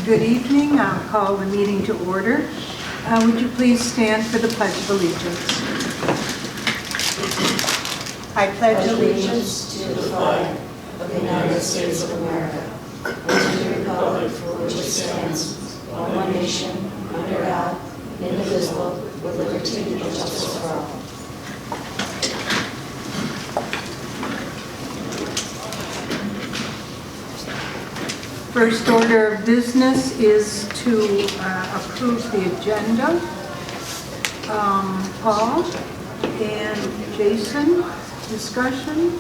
Good evening. I'll call the meeting to order. Would you please stand for the Pledge of Allegiance? I pledge allegiance to the flag of the United States of America and to the republic for which it stands, one nation, under God, indivisible, with liberty and justice for all. First order of business is to approve the agenda. Paul and Jason, discussion.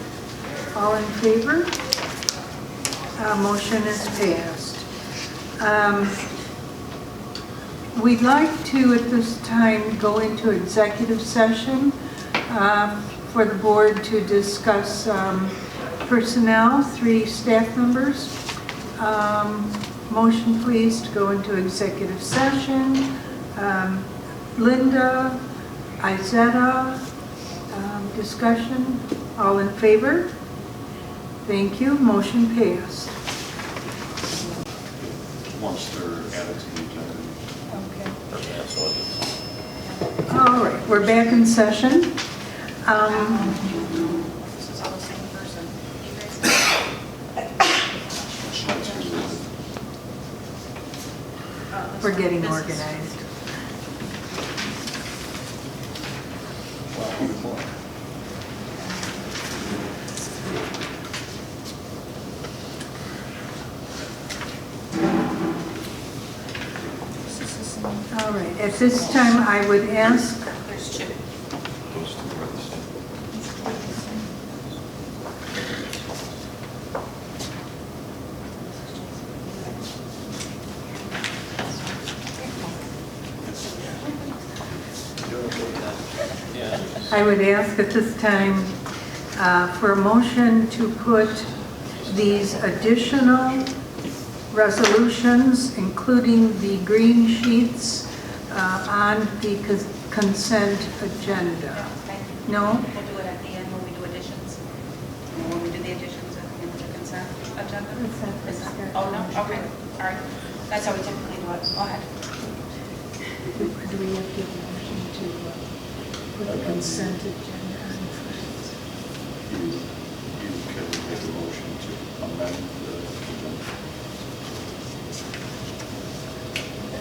All in favor? Motion is passed. We'd like to, at this time, go into executive session for the board to discuss personnel, 3 staff members. Motion please to go into executive session. Linda, Izetta, discussion. All in favor? Thank you. Motion passed. Once they're added to the agenda. Okay. All right, we're back in session. This is all the same person. We're getting organized. All right, at this time I would ask, There's 2. Those two are the same. I would ask at this time for a motion to put these additional resolutions, including the green sheets, on the consent agenda. No? We'll do it at the end when we do additions. When we do the additions in the consent agenda. Oh, no? Okay. All right. That's how we typically do it. Go ahead. Do we have to give a motion to put the consent agenda on first? You can make a motion to amend the agenda.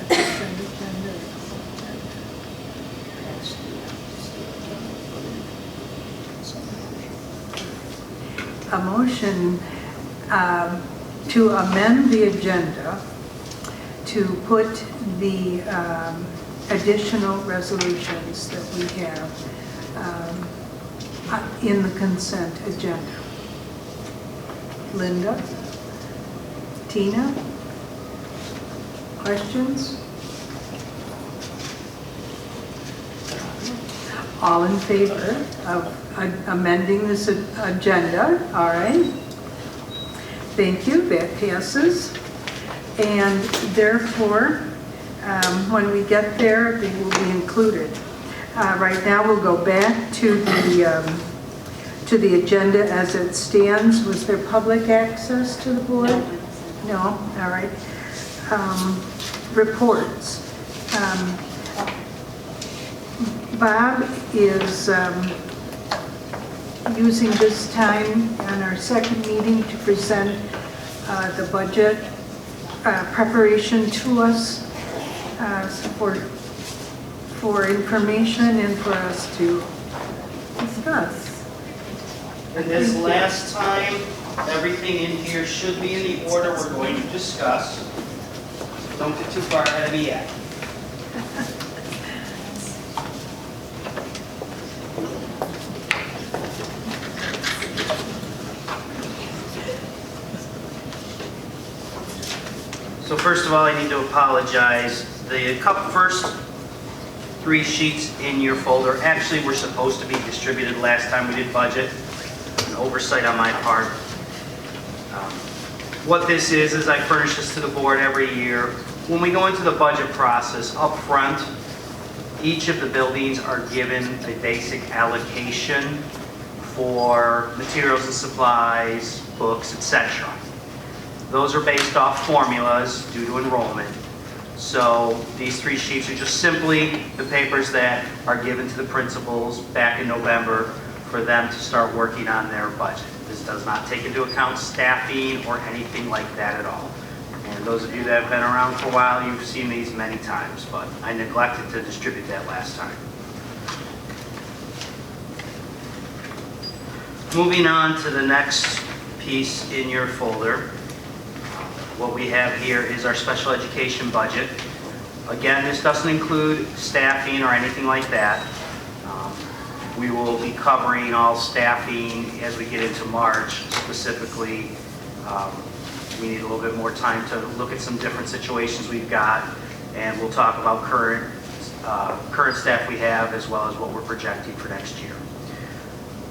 Consent agenda. A motion to amend the agenda to put the additional resolutions that we have in the consent agenda. Linda? Tina? Questions? All in favor of amending this agenda? All right. Thank you. That passes. And therefore, when we get there, they will be included. Right now, we'll go back to the agenda as it stands. Was there public access to the board? No. All right. Reports. Bob is using this time on our second meeting to present the budget preparation to us for information and for us to discuss. And this last time, everything in here should be in the order we're going to discuss. Don't get too far ahead of me yet. So first of all, I need to apologize. The first 3 sheets in your folder actually were supposed to be distributed last time we did budget. An oversight on my part. What this is I furnish this to the board every year. When we go into the budget process up front, each of the buildings are given a basic allocation for materials and supplies, books, etc. Those are based off formulas due to enrollment. So these 3 sheets are just simply the papers that are given to the principals back in November for them to start working on their budget. This does not take into account staffing or anything like that at all. And those of you that have been around for a while, you've seen these many times, but I neglected to distribute that last time. Moving on to the next piece in your folder. What we have here is our special education budget. Again, this doesn't include staffing or anything like that. We will be covering all staffing as we get into March. Specifically, we need a little bit more time to look at some different situations we've got, and we'll talk about current staff we have as well as what we're projecting for next year.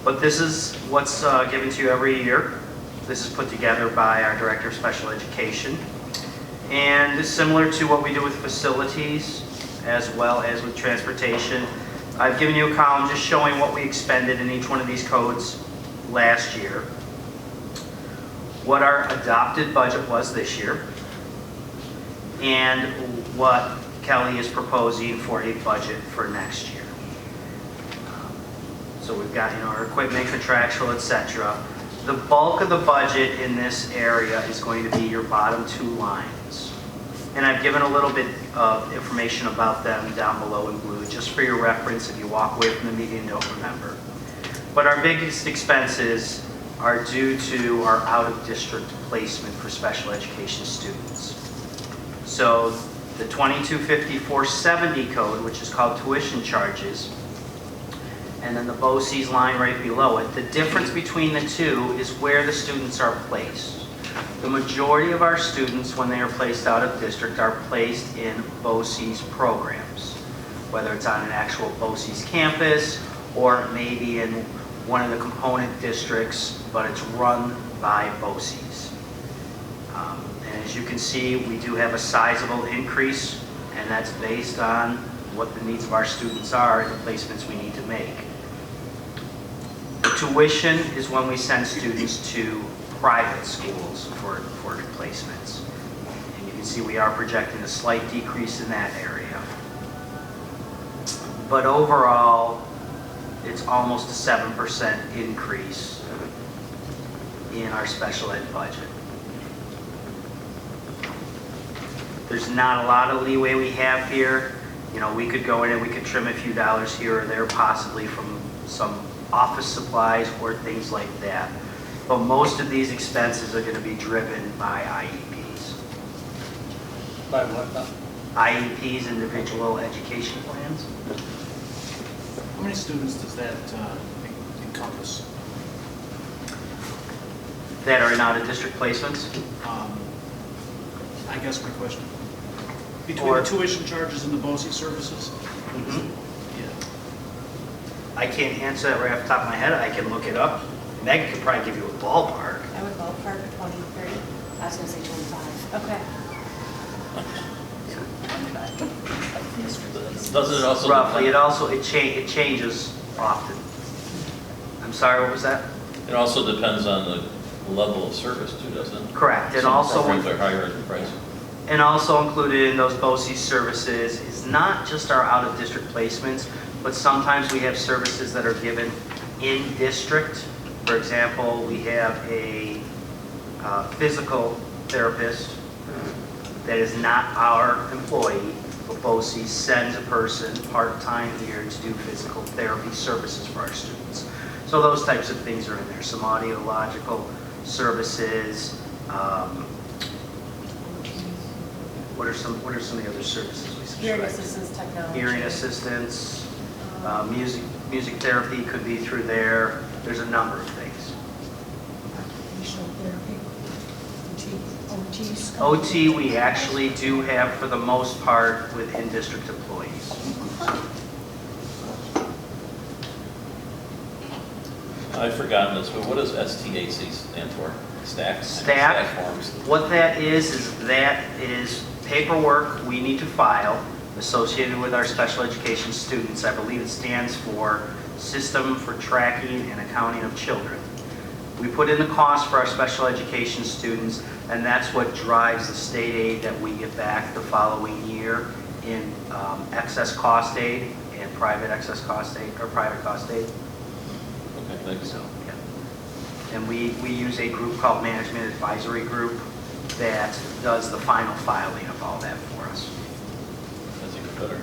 But this is what's given to you every year. This is put together by our Director of Special Education. And it's similar to what we do with facilities as well as with transportation. I've given you a column just showing what we expended in each one of these codes last year, what our adopted budget was this year, and what Kelly is proposing for a budget for next year. So we've got, our equipment, contractual, etc. The bulk of the budget in this area is going to be your bottom 2 lines. And I've given a little bit of information about them down below in blue, just for your reference if you walk away from the meeting and don't remember. But our biggest expenses are due to our out-of-district placement for special education students. So the 225470 code, which is called tuition charges, and then the BOCES line right below it. The difference between the two is where the students are placed. The majority of our students, when they are placed out of district, are placed in BOCES programs, whether it's on an actual BOCES campus or maybe in one of the component districts, but it's run by BOCES. And as you can see, we do have a sizable increase, and that's based on what the needs of our students are and the placements we need to make. The tuition is when we send students to private schools for placements. And you can see we are projecting a slight decrease in that area. But overall, it's almost a 7% increase in our special ed budget. There's not a lot of leeway we have here. We could go in and we could trim a few dollars here or there, possibly from some office supplies or things like that. But most of these expenses are going to be driven by IEPs. By what now? IEPs, individual education plans. How many students does that encompass? That are in out-of-district placements. I guess my question. Between the tuition charges and the BOCES services? Yeah. I can't answer that right off the top of my head. I can look it up. Meg could probably give you a ballpark. I would ballpark 20, 30. I was going to say 25. Okay. Doesn't it also Roughly, depend, it changes often. I'm sorry, what was that? it also depends on the level of service too, doesn't it? Correct, and Some also programs are higher in price. And also included in those BOCES services is not just our out-of-district placements, but sometimes we have services that are given in district. For example, we have a physical therapist that is not our employee, but BOCES sends a person part-time here to do physical therapy services for our students. So those types of things are in there. Some audiological services. What are some of the other services we subscribe Hearing to? assistance technology. Hearing assistance, music therapy could be through there. There's a number of things. Occupational therapy, OTs. OT we actually do have for the most part with in-district employees. I've forgotten this, but what does STAC stand for? Staff? Staff, forms. what that is paperwork we need to file associated with our special education students. I believe it stands for system for tracking and accounting of children. We put in the cost for our special education students, and that's what drives the state aid that we get back the following year in excess cost aid and private excess cost aid, or private cost aid. Okay, thanks. So, yeah. And we use a group called Management Advisory Group that does the final filing of all that for us. That's even better.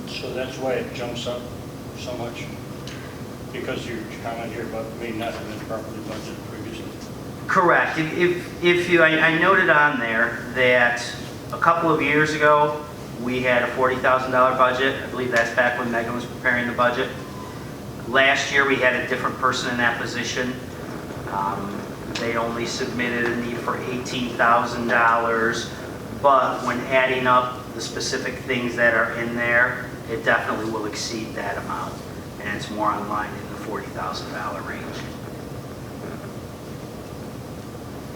So that's why it jumps up so much? Because your comment here about may not have been properly budgeted previously? Correct. If you, I noted on there that a couple of years ago, we had a $40,000 budget. I believe that's back when Megan was preparing the budget. Last year, we had a different person in that position. They only submitted a need for $18,000, but when adding up the specific things that are in there, it definitely will exceed that amount, and it's more in line in the $40,000 range.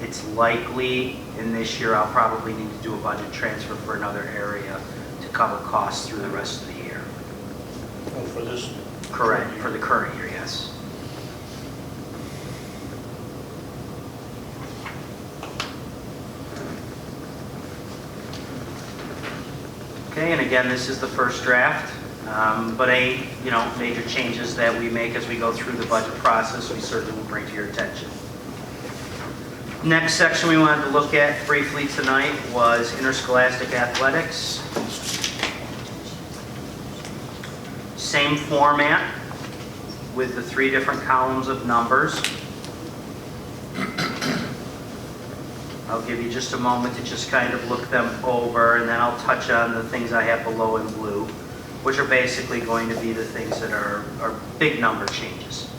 It's likely in this year I'll probably need to do a budget transfer for another area to cover costs through the rest of the year. Oh, for this? Correct, for the current year, yes. Okay, and again, this is the first draft, but any, major changes that we make as we go through the budget process, we certainly will bring to your attention. Next section we wanted to look at briefly tonight was interscholastic athletics. Same format with the 3 different columns of numbers. I'll give you just a moment to just kind of look them over, and then I'll touch on the things I have below in blue, which are basically going to be the things that are big number changes.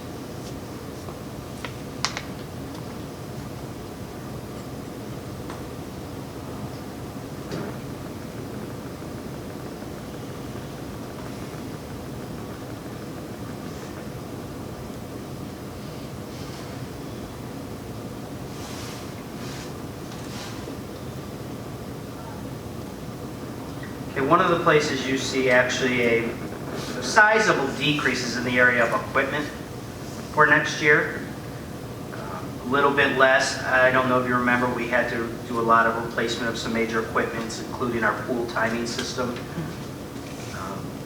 One of the places you see actually a sizable decreases in the area of equipment for next year. A little bit less. I don't know if you remember, we had to do a lot of replacement of some major equipment, including our pool timing system.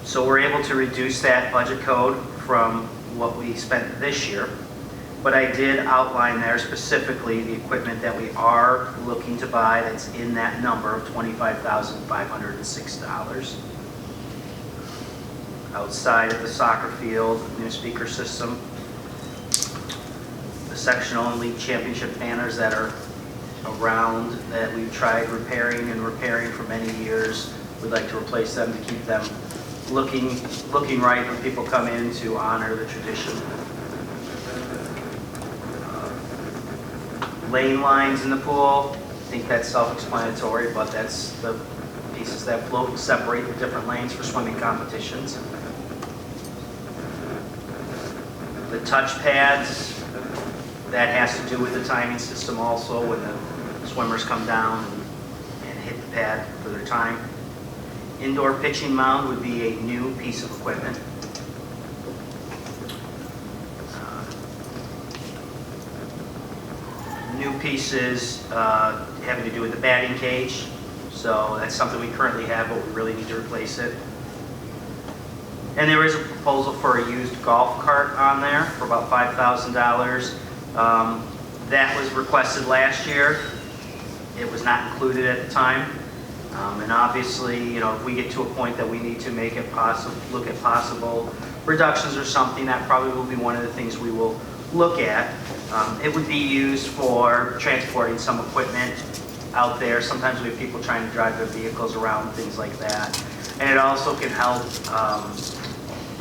So we're able to reduce that budget code from what we spent this year. But I did outline there specifically the equipment that we are looking to buy that's in that number of $25,506. Outside of the soccer field, new speaker system, the sectional and league championship banners that are around that we've tried repairing for many years. We'd like to replace them to keep them looking right when people come in to honor the tradition. Lane lines in the pool, I think that's self-explanatory, but that's the pieces that float and separate the different lanes for swimming competitions. The touch pads, that has to do with the timing system also, when the swimmers come down and hit the pad for their time. Indoor pitching mound would be a new piece of equipment. New pieces having to do with the batting cage. So that's something we currently have, but we really need to replace it. And there is a proposal for a used golf cart on there for about $5,000. That was requested last year. It was not included at the time. And obviously, if we get to a point that we need to make it look at possible reductions or something, that probably will be one of the things we will look at. It would be used for transporting some equipment out there. Sometimes we have people trying to drive their vehicles around, things like that. And it also can help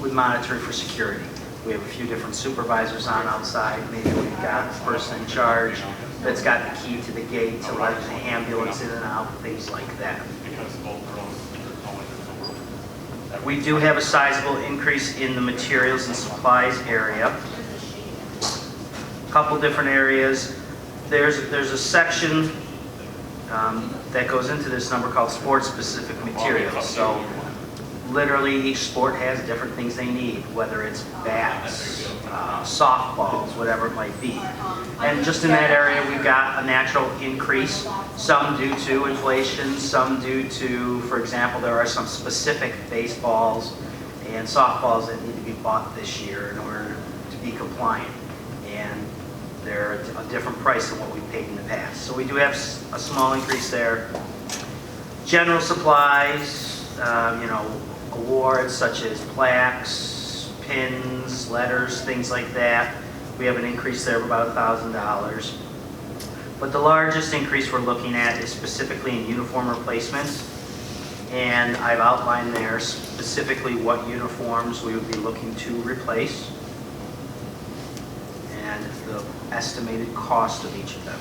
with monitoring for security. We have a few different supervisors on outside. Maybe we've got the person in charge that's got the key to the gate to let the ambulance in and out, things like that. We do have a sizable increase in the materials and supplies area. A couple different areas. There's a section that goes into this number called sports specific materials. So literally each sport has different things they need, whether it's bats, softballs, whatever it might be. And just in that area, we've got a natural increase, some due to inflation, some due to, for example, there are some specific baseballs and softballs that need to be bought this year in order to be compliant. And they're a different price than what we paid in the past. So we do have a small increase there. General supplies, awards such as plaques, pins, letters, things like that. We have an increase there of about $1,000. But the largest increase we're looking at is specifically in uniform replacements. And I've outlined there specifically what uniforms we would be looking to replace and the estimated cost of each of them.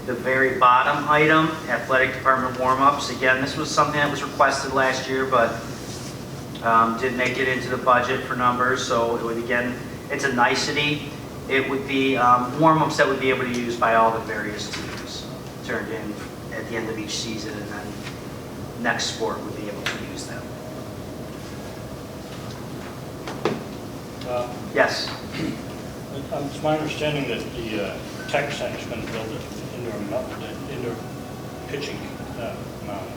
The very bottom item, athletic department warm-ups. Again, this was something that was requested last year, but didn't make it into the budget for numbers. So it would, again, it's a nicety. It would be warm-ups that would be able to use by all the various teams, turned in at the end of each season, and then next sport would be able to use them. Yes? It's my understanding that the tech center is going to build an indoor pitching mound.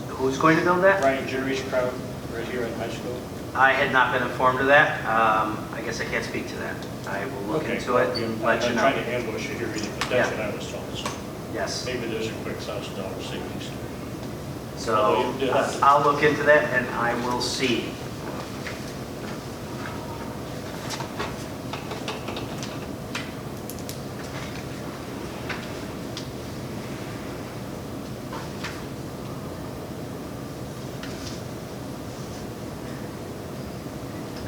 Who's going to build that? Brian Jerry's crowd right here in high school. I had not been informed of that. I guess I can't speak to that. I will look into it and let you I'm know. trying to ambush you here, but that's what I was told. So Yes. maybe there's a quick $1,000 savings. So I'll look into that and I will see.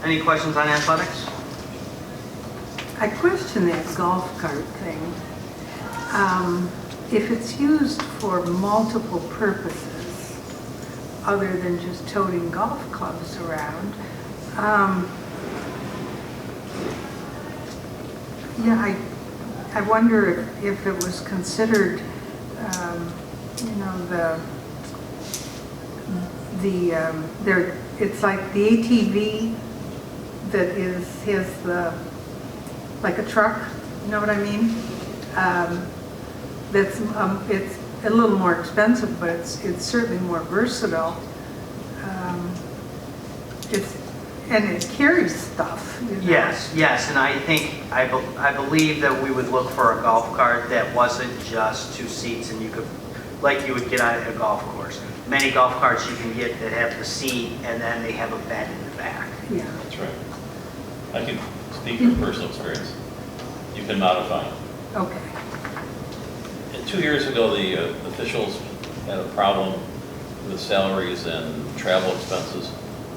Any questions on athletics? I question that golf cart thing. If it's used for multiple purposes, other than just toting golf clubs around, yeah, I wonder if it was considered, it's like the ATV that has like a truck, you know what I mean? It's a little more expensive, but it's certainly more versatile. And it carries stuff. You know? Yes, and I believe that we would look for a golf cart that wasn't just 2 seats and you could, like you would get out at a golf course. Many golf carts you can get that have the seat and then they have a bed in the back. Yeah. That's right. I can speak from personal experience. You can modify them. Okay. And 2 years ago, the officials had a problem with salaries and travel expenses.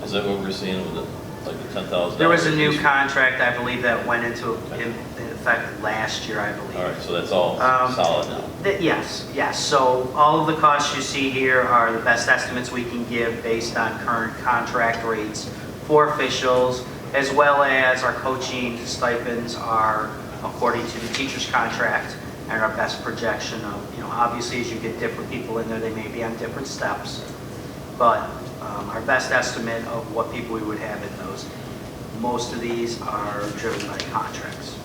Is that what we're seeing with like the $10,000? There was a new contract, I believe, that went into effect last year, I believe. All right, so that's all solid now. Yes. So all of the costs you see here are the best estimates we can give based on current contract rates for officials, as well as our coaching stipends are according to the teacher's contract and our best projection of, obviously as you get different people in there, they may be on different steps, but our best estimate of what people we would have in those. Most of these are driven by contracts.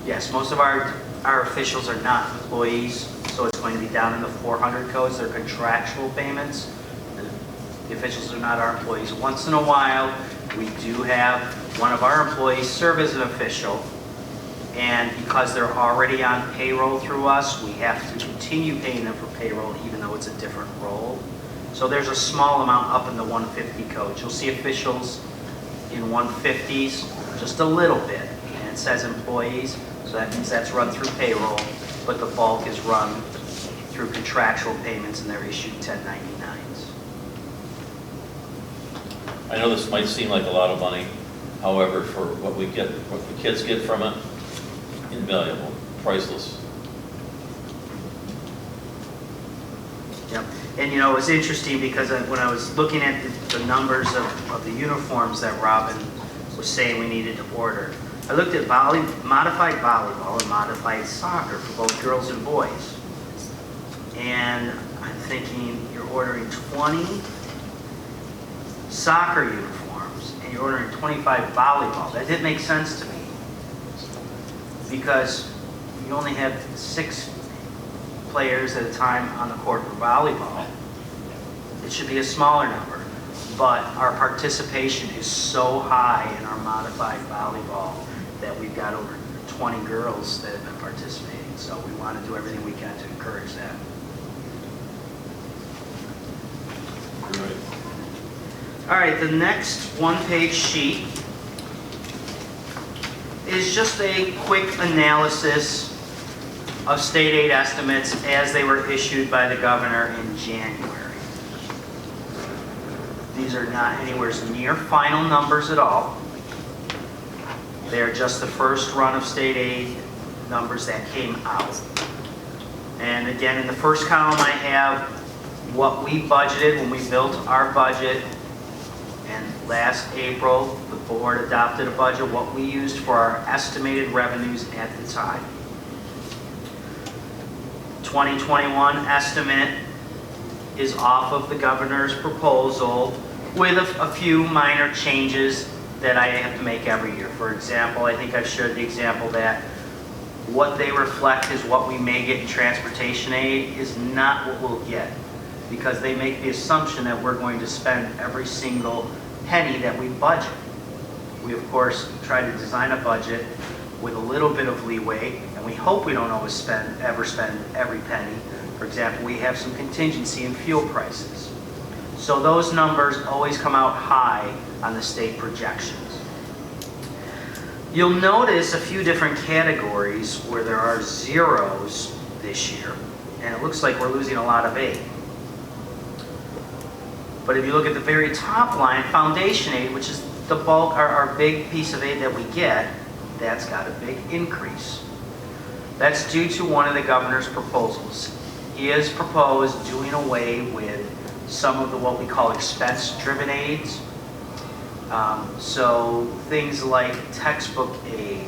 Yes, most of our officials are not employees, so it's going to be down in the 400 codes. They're contractual payments. The officials are not our employees. Once in a while, we do have one of our employees serve as an official, and because they're already on payroll through us, we have to continue paying them for payroll even though it's a different role. So there's a small amount up in the 150 codes. You'll see officials in 150s, just a little bit, and it says employees. So that means that's run through payroll, but the bulk is run through contractual payments and they're issued 1099s. I know this might seem like a lot of money, however, for what we get, what the kids get from it, invaluable, priceless. Yep. And you know, it was interesting because when I was looking at the numbers of the uniforms that Robin was saying we needed to order, I looked at modified volleyball and modified soccer for both girls and boys. And I'm thinking, you're ordering 20 soccer uniforms and you're ordering 25 volleyball. That didn't make sense to me because you only have 6 players at a time on the court for volleyball. It should be a smaller number, but our participation is so high in our modified volleyball that we've got over 20 girls that have been participating. So we want to do everything we can to encourage that. Right. All right, the next one-page sheet is just a quick analysis of state aid estimates as they were issued by the governor in January. These are not anywhere near final numbers at all. They are just the first run of state aid numbers that came out. And again, in the first column I have what we budgeted when we built our budget. And last April, the board adopted a budget, what we used for our estimated revenues at the time. 2021 estimate is off of the governor's proposal with a few minor changes that I have to make every year. For example, I think I've shared the example that what they reflect is what we may get in transportation aid is not what we'll get, because they make the assumption that we're going to spend every single penny that we budget. We, of course, try to design a budget with a little bit of leeway, and we hope we don't always ever spend every penny. For example, we have some contingency in fuel prices. So those numbers always come out high on the state projections. You'll notice a few different categories where there are zeros this year, and it looks like we're losing a lot of aid. But if you look at the very top line, foundation aid, which is the bulk, our big piece of aid that we get, that's got a big increase. That's due to one of the governor's proposals. He has proposed doing away with some of the what we call expense-driven aids. So things like textbook aid,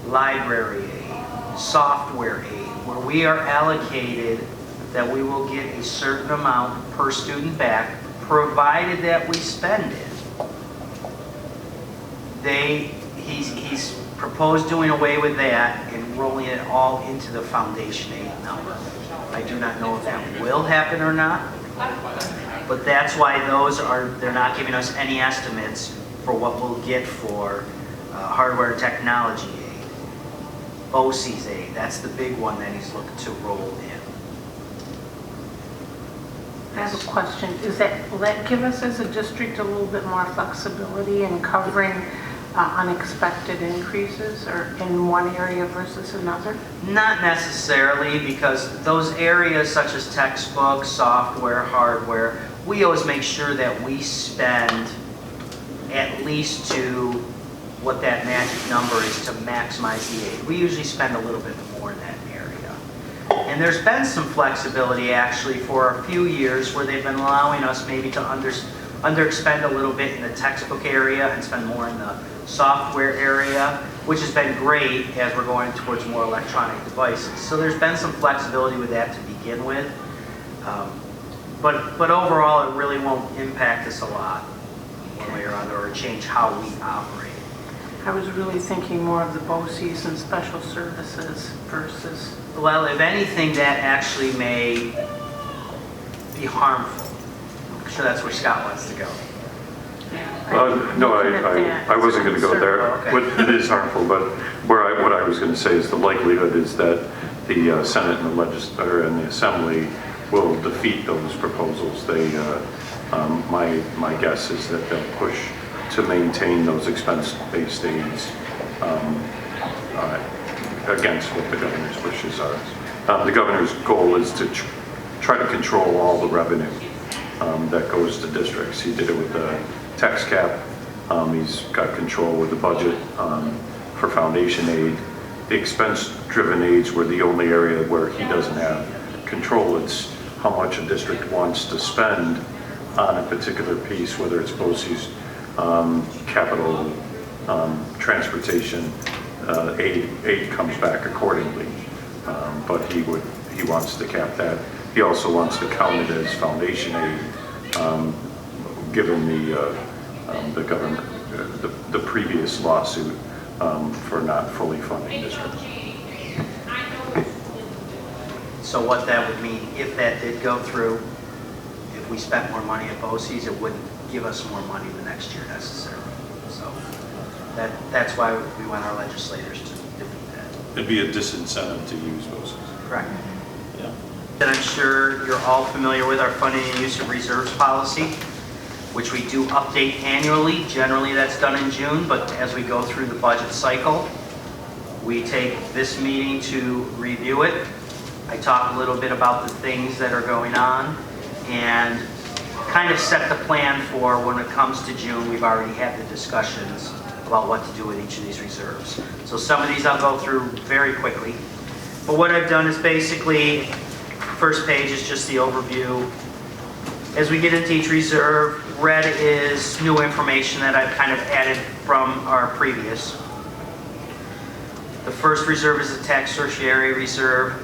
library aid, software aid, where we are allocated that we will get a certain amount per student back, provided that we spend it. He's proposed doing away with that and rolling it all into the foundation aid number. I do not know if that will happen or not, but that's why they're not giving us any estimates for what we'll get for hardware and technology aid. BOCE's aid, that's the big one that he's looking to roll in. I have a question. Will that give us as a district a little bit more flexibility in covering unexpected increases or in one area versus another? Not necessarily, because those areas such as textbooks, software, hardware, we always make sure that we spend at least to what that magic number is to maximize the aid. We usually spend a little bit more in that area. And there's been some flexibility actually for a few years where they've been allowing us maybe to underexpend a little bit in the textbook area and spend more in the software area, which has been great as we're going towards more electronic devices. So there's been some flexibility with that to begin with. But overall, it really won't impact us a lot one way or another or change how we operate. I was really thinking more of the BOCES and special services versus... Well, if anything, that actually may be harmful. I'm sure that's where Scott wants to go. No, I wasn't going to go there. Okay. It is harmful, but what I was going to say is the likelihood is that the Senate and the and the Assembly will defeat those proposals. My guess is that they'll push to maintain those expense-based aids against what the governor's wishes are. The governor's goal is to try to control all the revenue that goes to districts. He did it with the tax cap. He's got control with the budget for foundation aid. The expense-driven aids were the only area where he doesn't have control. It's how much a district wants to spend on a particular piece, whether it's BOCES, capital, transportation, aid comes back accordingly. But he wants to cap that. He also wants to count it as foundation aid, given the government, the previous lawsuit for not fully funding districts. So what that would mean, if that did go through, if we spent more money at BOCES, it wouldn't give us more money the next year necessarily. So that's why we want our legislators to defeat that. It'd be a disincentive to use BOCES. Correct. Yeah. And I'm sure you're all familiar with our funding and use of reserves policy, which we do update annually. Generally, that's done in June, but as we go through the budget cycle, we take this meeting to review it. I talk a little bit about the things that are going on and kind of set the plan for when it comes to June. We've already had the discussions about what to do with each of these reserves. So some of these I'll go through very quickly. But what I've done is basically, first page is just the overview. As we get into each reserve, red is new information that I've kind of added from our previous. The first reserve is the tax certiorari reserve.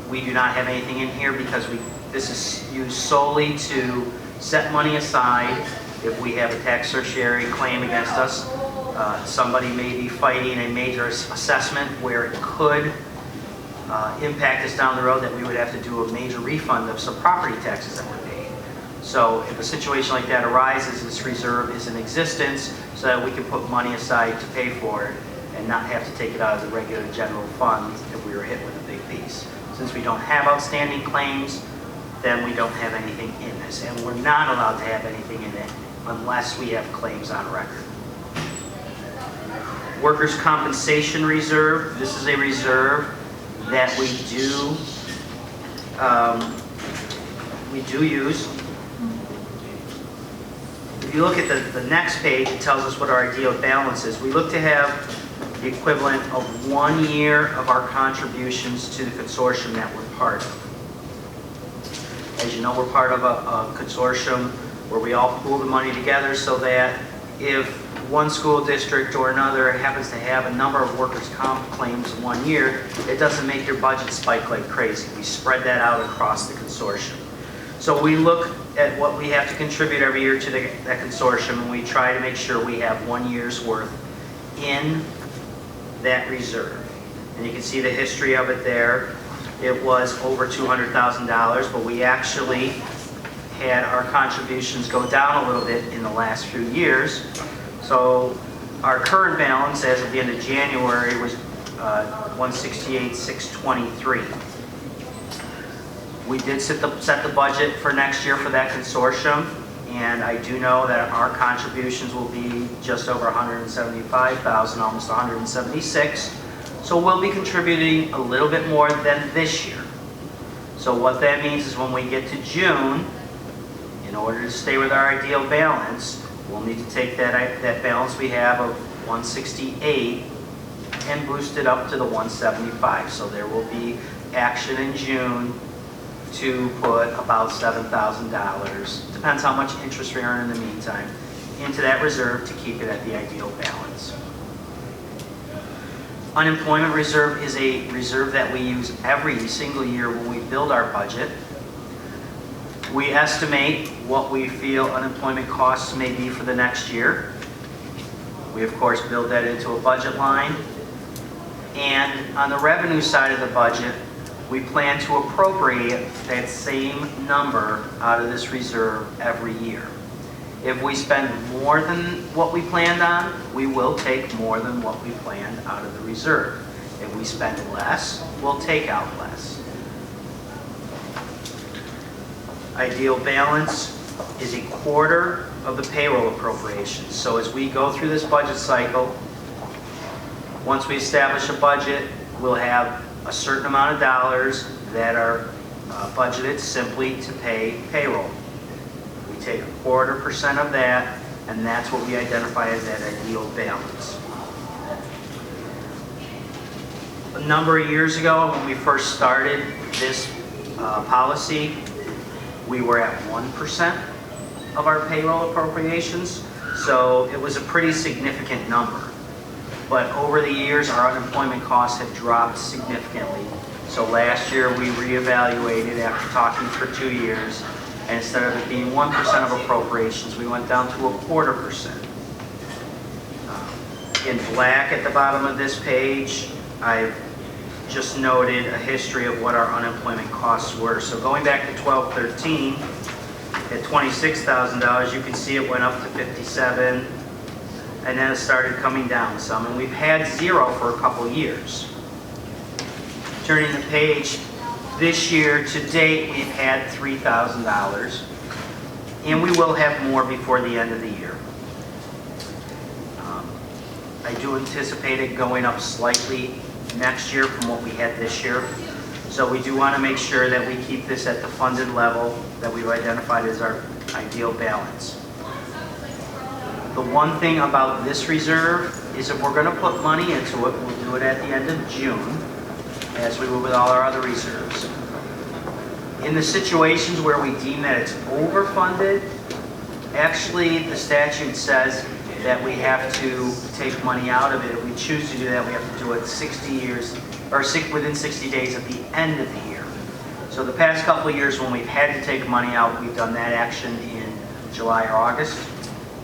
We do not have anything in here because this is used solely to set money aside if we have a tax certiorari claim against us. Somebody may be fighting a major assessment where it could impact us down the road, that we would have to do a major refund of some property taxes that were paid. So if a situation like that arises, this reserve is in existence so that we can put money aside to pay for it and not have to take it out of the regular general fund if we were hit with a big piece. Since we don't have outstanding claims, then we don't have anything in this. And we're not allowed to have anything in it unless we have claims on record. Workers' compensation reserve. This is a reserve that we do use. If you look at the next page, it tells us what our ideal balance is. We look to have the equivalent of 1 year of our contributions to the consortium that we're part of. As you know, we're part of a consortium where we all pool the money together so that if one school district or another happens to have a number of workers' comp claims in 1 year, it doesn't make your budget spike like crazy. We spread that out across the consortium. So we look at what we have to contribute every year to that consortium, and we try to make sure we have 1 year's worth in that reserve. And you can see the history of it there. It was over $200,000, but we actually had our contributions go down a little bit in the last few years. So our current balance as of the end of January was $168,623. We did set the budget for next year for that consortium, and I do know that our contributions will be just over $175,000, almost $176,000. So we'll be contributing a little bit more than this year. So what that means is when we get to June, in order to stay with our ideal balance, we'll need to take that balance we have of 168 and boost it up to the 175. So there will be action in June to put about $7,000, depends how much interest we earn in the meantime, into that reserve to keep it at the ideal balance. Unemployment reserve is a reserve that we use every single year when we build our budget. We estimate what we feel unemployment costs may be for the next year. We, of course, build that into a budget line. And on the revenue side of the budget, we plan to appropriate that same number out of this reserve every year. If we spend more than what we planned on, we will take more than what we planned out of the reserve. If we spend less, we'll take out less. Ideal balance is a quarter of the payroll appropriations. So as we go through this budget cycle, once we establish a budget, we'll have a certain amount of dollars that are budgeted simply to pay payroll. We take 0.25% of that and that's what we identify as that ideal balance. A number of years ago, when we first started this policy, we were at 1% of our payroll appropriations, so it was a pretty significant number. But over the years, our unemployment costs have dropped significantly. So last year, we reevaluated after talking for 2 years, and instead of it being 1% of appropriations, we went down to 0.25%. In black at the bottom of this page, I've just noted a history of what our unemployment costs were. So going back to 12-13, at $26,000, you can see it went up to 57, and then it started coming down some, and we've had 0 for a couple years. Turning the page, this year to date, we've had $3,000, and we will have more before the end of the year. I do anticipate it going up slightly next year from what we had this year. So we do want to make sure that we keep this at the funded level that we've identified as our ideal balance. The one thing about this reserve is if we're going to put money into it, we'll do it at the end of June, as we will with all our other reserves. In the situations where we deem that it's overfunded, actually the statute says that we have to take money out of it. If we choose to do that, we have to do it 60 years, or within 60 days at the end of the year. So the past couple of years when we've had to take money out, we've done that action in July or August.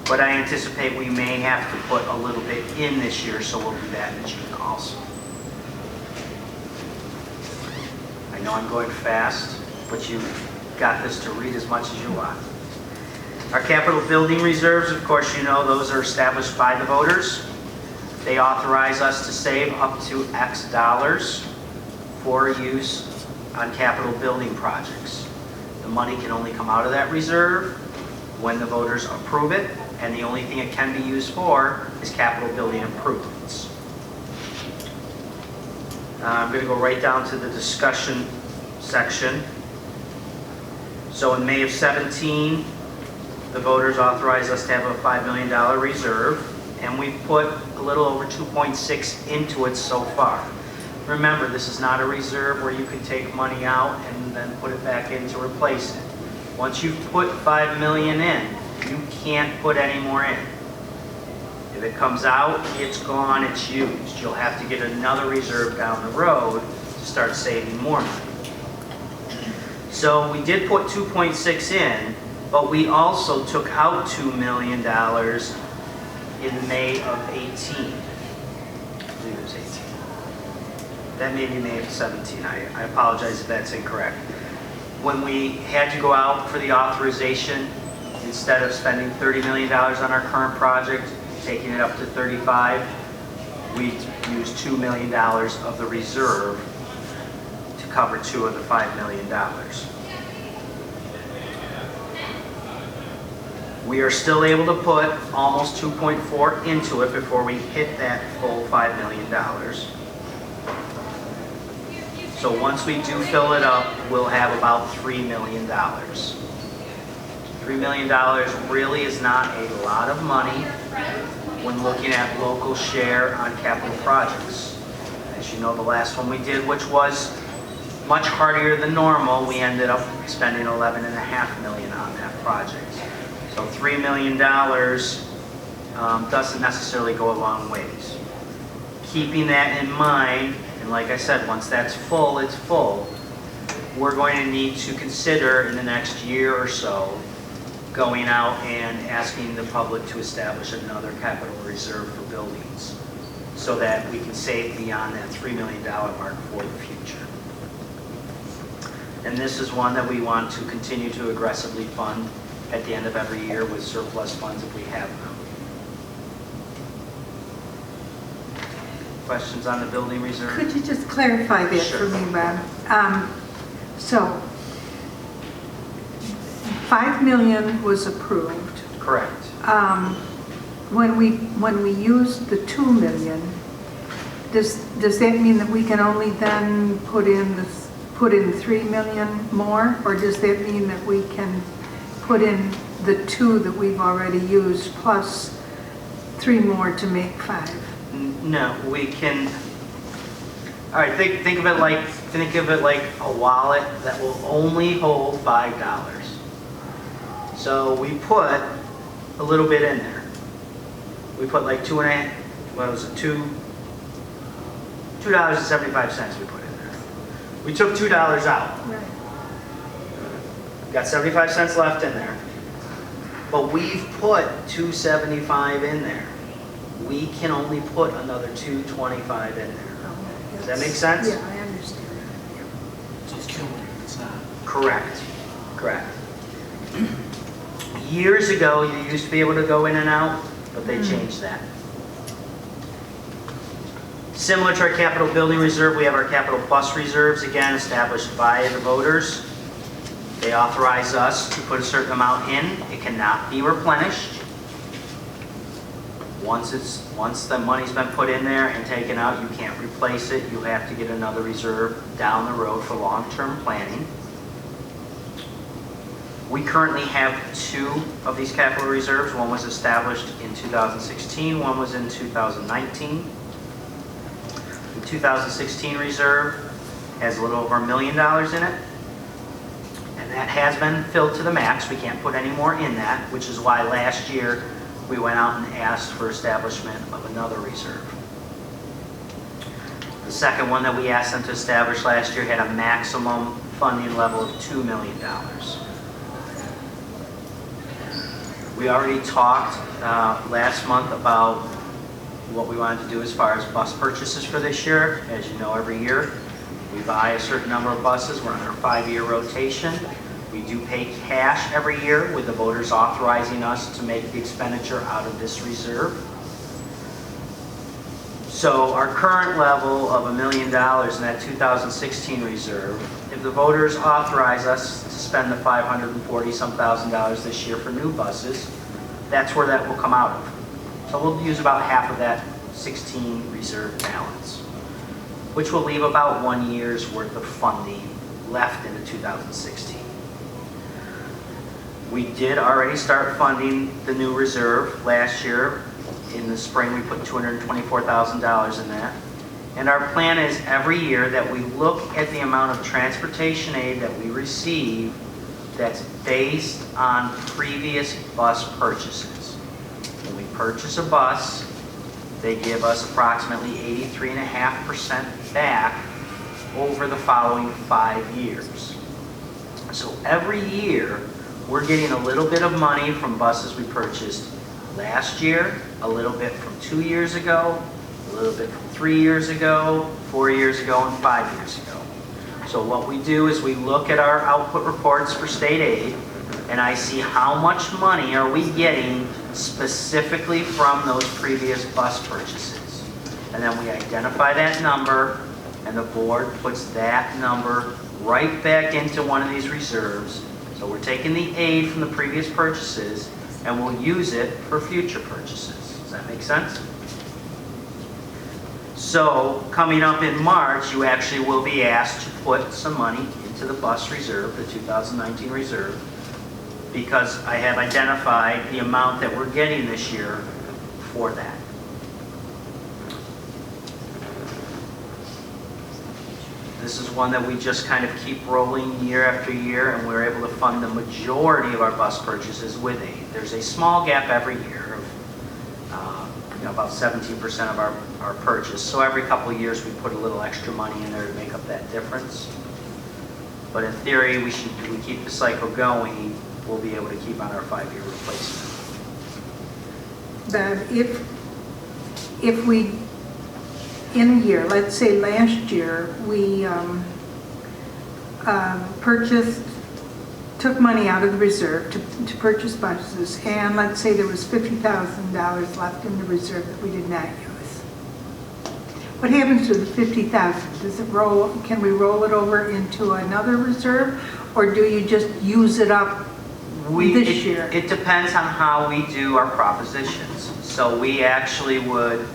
But I anticipate we may have to put a little bit in this year, so we'll do that in June also. I know I'm going fast, but you got this to read as much as you want. Our capital building reserves, of course, you know, those are established by the voters. They authorize us to save up to X dollars for use on capital building projects. The money can only come out of that reserve when the voters approve it, and the only thing it can be used for is capital building improvements. I'm going to go right down to the discussion section. So in May of 17, the voters authorized us to have a $5 million reserve, and we've put a little over 2.6 into it so far. Remember, this is not a reserve where you can take money out and then put it back in to replace it. Once you've put $5 million in, you can't put any more in. If it comes out, it's gone, it's used. You'll have to get another reserve down the road to start saving more money. So we did put 2.6 in, but we also took out $2 million in May of 18. I believe it was 18. That may be May of 17. I apologize if that's incorrect. When we had to go out for the authorization, instead of spending $30 million on our current project, taking it up to 35, we used $2 million of the reserve to cover 2 of the $5 million. We are still able to put almost 2.4 into it before we hit that full $5 million. So once we do fill it up, we'll have about $3 million. $3 million really is not a lot of money when looking at local share on capital projects. As you know, the last one we did, which was much harder than normal, we ended up spending $11.5 million on that project. So $3 million doesn't necessarily go a long ways. Keeping that in mind, and like I said, once that's full, it's full, we're going to need to consider in the next year or so going out and asking the public to establish another capital reserve for buildings so that we can save beyond that $3 million mark for the future. And this is one that we want to continue to aggressively fund at the end of every year with surplus funds if we have them. Questions on the building reserve? Could you just clarify that for me, Bob? So, $5 million was approved. Correct. When we used the $2 million, does that mean that we can only then put in $3 million more, or does that mean that we can put in the 2 that we've already used plus 3 more to make 5. No, we can, all right, think of it like a wallet that will only hold $5. So we put a little bit in there. We put like $2.75 we put in there. We took $2 out. Right. Got 75 cents left in there. But we've put $2.75 in there. We can only put another $2.25 in there. Does that make sense? Yeah, I understand. So it's killing you, it's not. Correct. Years ago, you used to be able to go in and out, but they changed that. Similar to our capital building reserve, we have our capital bus reserves, again, established by the voters. They authorize us to put a certain amount in. It cannot be replenished. Once the money's been put in there and taken out, you can't replace it. You have to get another reserve down the road for long-term planning. We currently have 2 of these capital reserves. One was established in 2016, one was in 2019. The 2016 reserve has a little over $1 million in it. And that has been filled to the max. We can't put any more in that, which is why last year we went out and asked for establishment of another reserve. The second one that we asked them to establish last year had a maximum funding level of $2 million. We already talked last month about what we wanted to do as far as bus purchases for this year. As you know, every year we buy a certain number of buses. We're on our 5-year rotation. We do pay cash every year with the voters authorizing us to make the expenditure out of this reserve. So our current level of $1 million in that 2016 reserve, if the voters authorize us to spend the $540-some thousand this year for new buses, that's where that will come out of. So we'll use about half of that 16 reserve balance, which will leave about 1 year's worth of funding left in the 2016. We did already start funding the new reserve last year. In the spring, we put $224,000 in that. And our plan is every year that we look at the amount of transportation aid that we receive that's based on previous bus purchases. When we purchase a bus, they give us approximately 83.5% back over the following 5 years. So every year, we're getting a little bit of money from buses we purchased last year, a little bit from 2 years ago, a little bit from 3 years ago, 4 years ago, and 5 years ago. So what we do is we look at our output reports for state aid, and I see how much money are we getting specifically from those previous bus purchases. And then we identify that number, and the board puts that number right back into one of these reserves. So we're taking the aid from the previous purchases, and we'll use it for future purchases. Does that make sense? So coming up in March, you actually will be asked to put some money into the bus reserve, the 2019 reserve, because I have identified the amount that we're getting this year for that. This is one that we just kind of keep rolling year after year, and we're able to fund the majority of our bus purchases with aid. There's a small gap every year of about 17% of our purchase. So every couple of years we put a little extra money in there to make up that difference. But in theory, we keep the cycle going, we'll be able to keep on our 5-year replacement. But if we, in a year, let's say last year, we took money out of the reserve to purchase buses, and let's say there was $50,000 left in the reserve that we did not use. What happens to the $50,000? Does it roll? Can we roll it over into another reserve, or do you just use it up this year? It depends on how we do our propositions. So we actually would,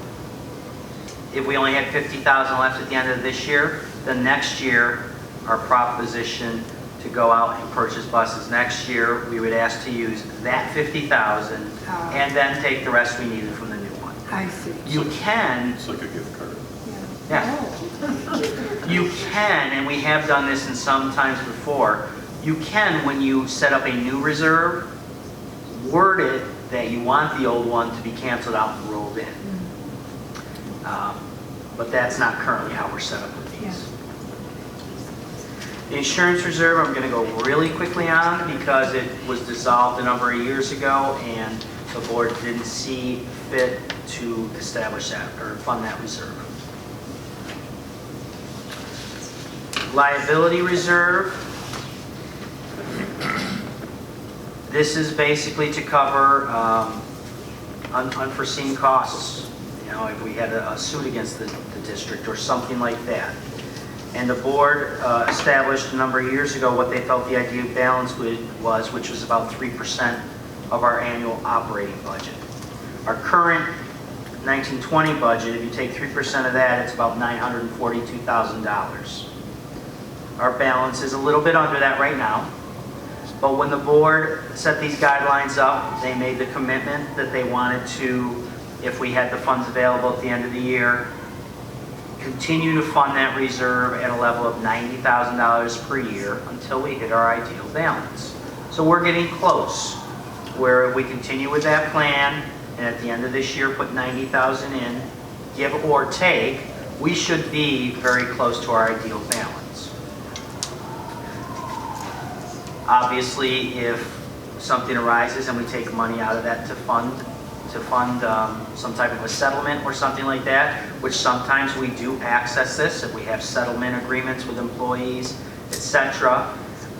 if we only had $50,000 left at the end of this year, the next year our proposition to go out and purchase buses. Next year, we would ask to use that 50,000 and then take the rest we needed from the new one. I see. You can, It's like a gift card. yeah, you can, and we have done this in some times before, you can, when you set up a new reserve, word it that you want the old one to be canceled out and rolled in. But that's not currently how we're set up with these. The insurance reserve, I'm going to go really quickly on because it was dissolved a number of years ago and the board didn't see fit to establish that or fund that reserve. Liability reserve. This is basically to cover unforeseen costs. You know, if we had a suit against the district or something like that. And the board established a number of years ago what they felt the ideal balance was, which was about 3% of our annual operating budget. Our current 1920 budget, if you take 3% of that, it's about $942,000. Our balance is a little bit under that right now. But when the board set these guidelines up, they made the commitment that they wanted to, if we had the funds available at the end of the year, continue to fund that reserve at a level of $90,000 per year until we hit our ideal balance. So we're getting close, where if we continue with that plan and at the end of this year put $90,000 in, give or take, we should be very close to our ideal balance. Obviously, if something arises and we take money out of that to fund some type of a settlement or something like that, which sometimes we do access this if we have settlement agreements with employees, etc.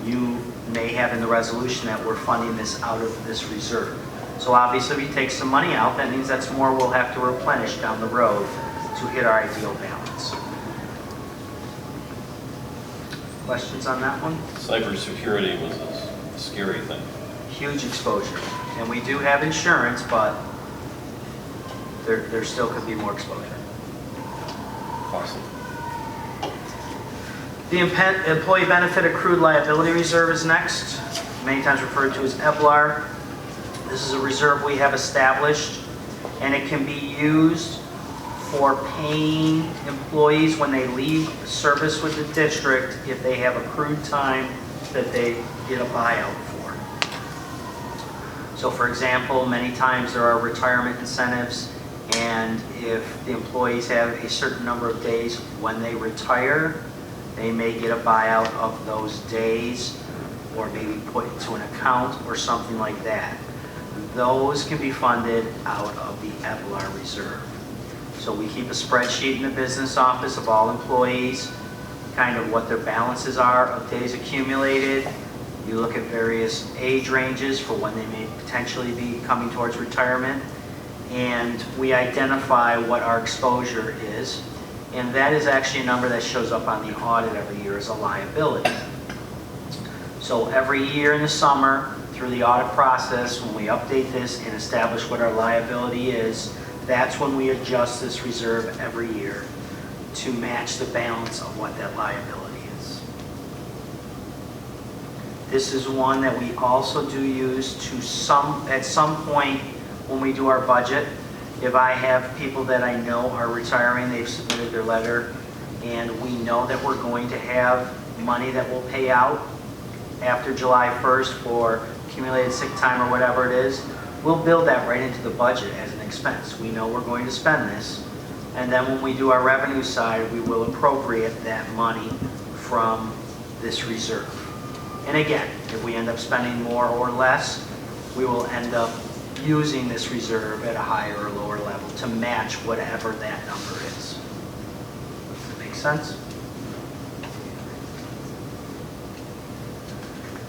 You may have in the resolution that we're funding this out of this reserve. So obviously, if we take some money out, that means that's more we'll have to replenish down the road to hit our ideal balance. Questions on that one? Cybersecurity was a scary thing. Huge exposure. And we do have insurance, but there still could be more exposure. Costly. The Employee Benefit Accrued Liability Reserve is next, many times referred to as EBLAR. This is a reserve we have established, and it can be used for paying employees when they leave service with the district if they have accrued time that they get a buyout for. So for example, many times there are retirement incentives, and if the employees have a certain number of days when they retire, they may get a buyout of those days or maybe put into an account or something like that. Those can be funded out of the EBLAR reserve. So we keep a spreadsheet in the business office of all employees, kind of what their balances are of days accumulated. You look at various age ranges for when they may potentially be coming towards retirement, and we identify what our exposure is, and that is actually a number that shows up on the audit every year as a liability. So every year in the summer, through the audit process, when we update this and establish what our liability is, that's when we adjust this reserve every year to match the balance of what that liability is. This is one that we also do use at some point when we do our budget. If I have people that I know are retiring, they've submitted their letter, and we know that we're going to have money that will pay out after July 1st for accumulated sick time or whatever it is, we'll build that right into the budget as an expense. We know we're going to spend this, and then when we do our revenue side, we will appropriate that money from this reserve. And again, if we end up spending more or less, we will end up using this reserve at a higher or lower level to match whatever that number is. Does that make sense?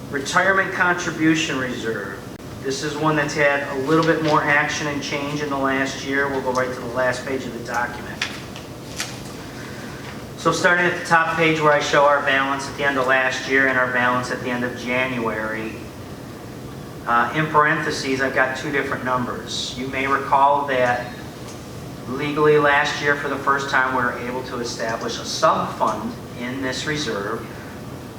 Retirement Contribution Reserve. This is one that's had a little bit more action and change in the last year. We'll go right to the last page of the document. So starting at the top page where I show our balance at the end of last year and our balance at the end of January, in parentheses, I've got two different numbers. You may recall that legally last year, for the first time, we were able to establish a sub-fund in this reserve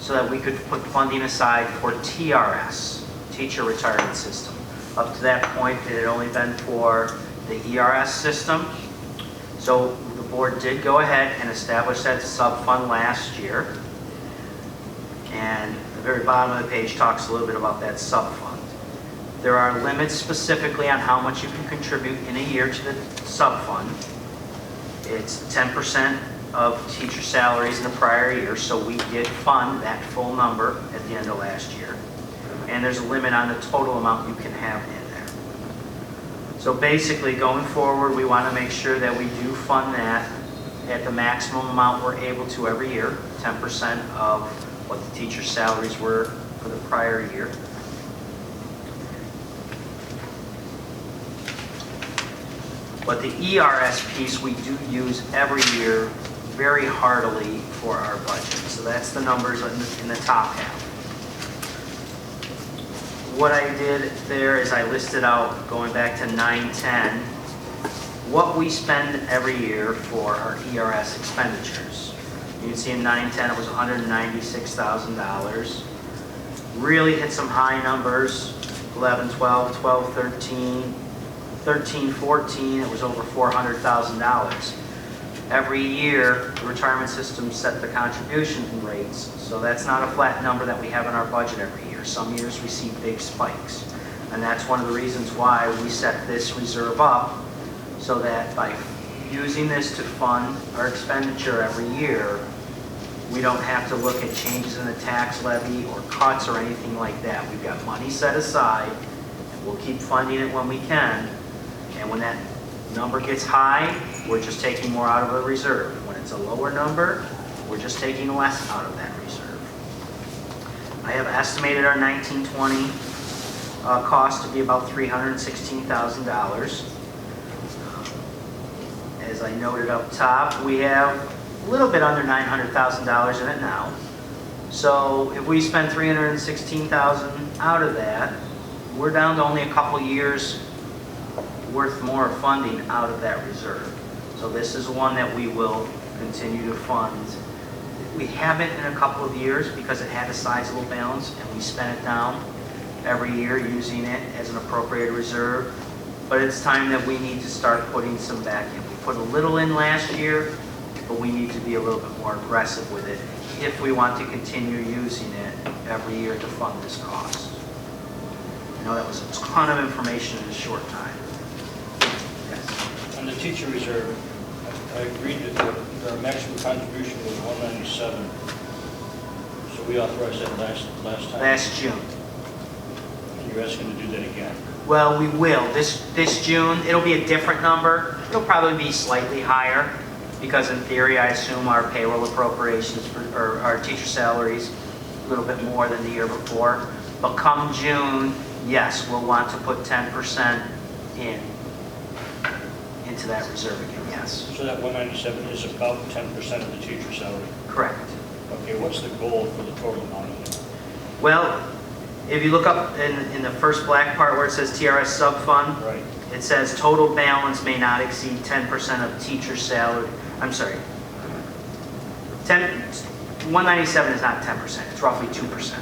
so that we could put funding aside for TRS, Teacher Retirement System. Up to that point, it had only been for the ERS system. So the board did go ahead and establish that sub-fund last year. And the very bottom of the page talks a little bit about that sub-fund. There are limits specifically on how much you can contribute in a year to the sub-fund. It's 10% of teacher salaries in the prior year, so we did fund that full number at the end of last year. And there's a limit on the total amount you can have in there. So basically, going forward, we want to make sure that we do fund that at the maximum amount we're able to every year, 10% of what the teacher salaries were for the prior year. But the ERS piece we do use every year very heartily for our budget. So that's the numbers in the top half. What I did there is I listed out, going back to 9-10, what we spend every year for our ERS expenditures. You can see in 9-10 it was $196,000. Really hit some high numbers, 11, 12, 12, 13, 13, 14, it was over $400,000. Every year, the retirement system set the contribution rates, so that's not a flat number that we have in our budget every year. Some years we see big spikes, and that's one of the reasons why we set this reserve up, so that by using this to fund our expenditure every year, we don't have to look at changes in the tax levy or cuts or anything like that. We've got money set aside, and we'll keep funding it when we can. And when that number gets high, we're just taking more out of the reserve. When it's a lower number, we're just taking less out of that reserve. I have estimated our 1920 cost to be about $316,000. As I noted up top, we have a little bit under $900,000 in it now. So if we spend $316,000 out of that, we're down to only a couple years worth more funding out of that reserve. So this is one that we will continue to fund. We haven't in a couple of years because it had a sizable balance and we spent it down every year using it as an appropriated reserve. But it's time that we need to start putting some back in. We put a little in last year, but we need to be a little bit more aggressive with it if we want to continue using it every year to fund this cost. I know that was a ton of information in a short time. On the teacher reserve, I agreed that our maximum contribution was $197. So we authorized that last time. Last June. And you're asking to do that again. Well, we will. This June, it'll be a different number. It'll probably be slightly higher because in theory, I assume our payroll appropriations or our teacher salaries a little bit more than the year before. But come June, yes, we'll want to put 10% into that reserve again, yes. So that 197 is about 10% of the teacher salary. Correct. Okay, what's the goal for the total amount of it? Well, if you look up in the first black part where it says TRS sub-fund, Right. it says total balance may not exceed 10% of teacher salary. I'm sorry. 197 is not 10%. It's roughly 2%.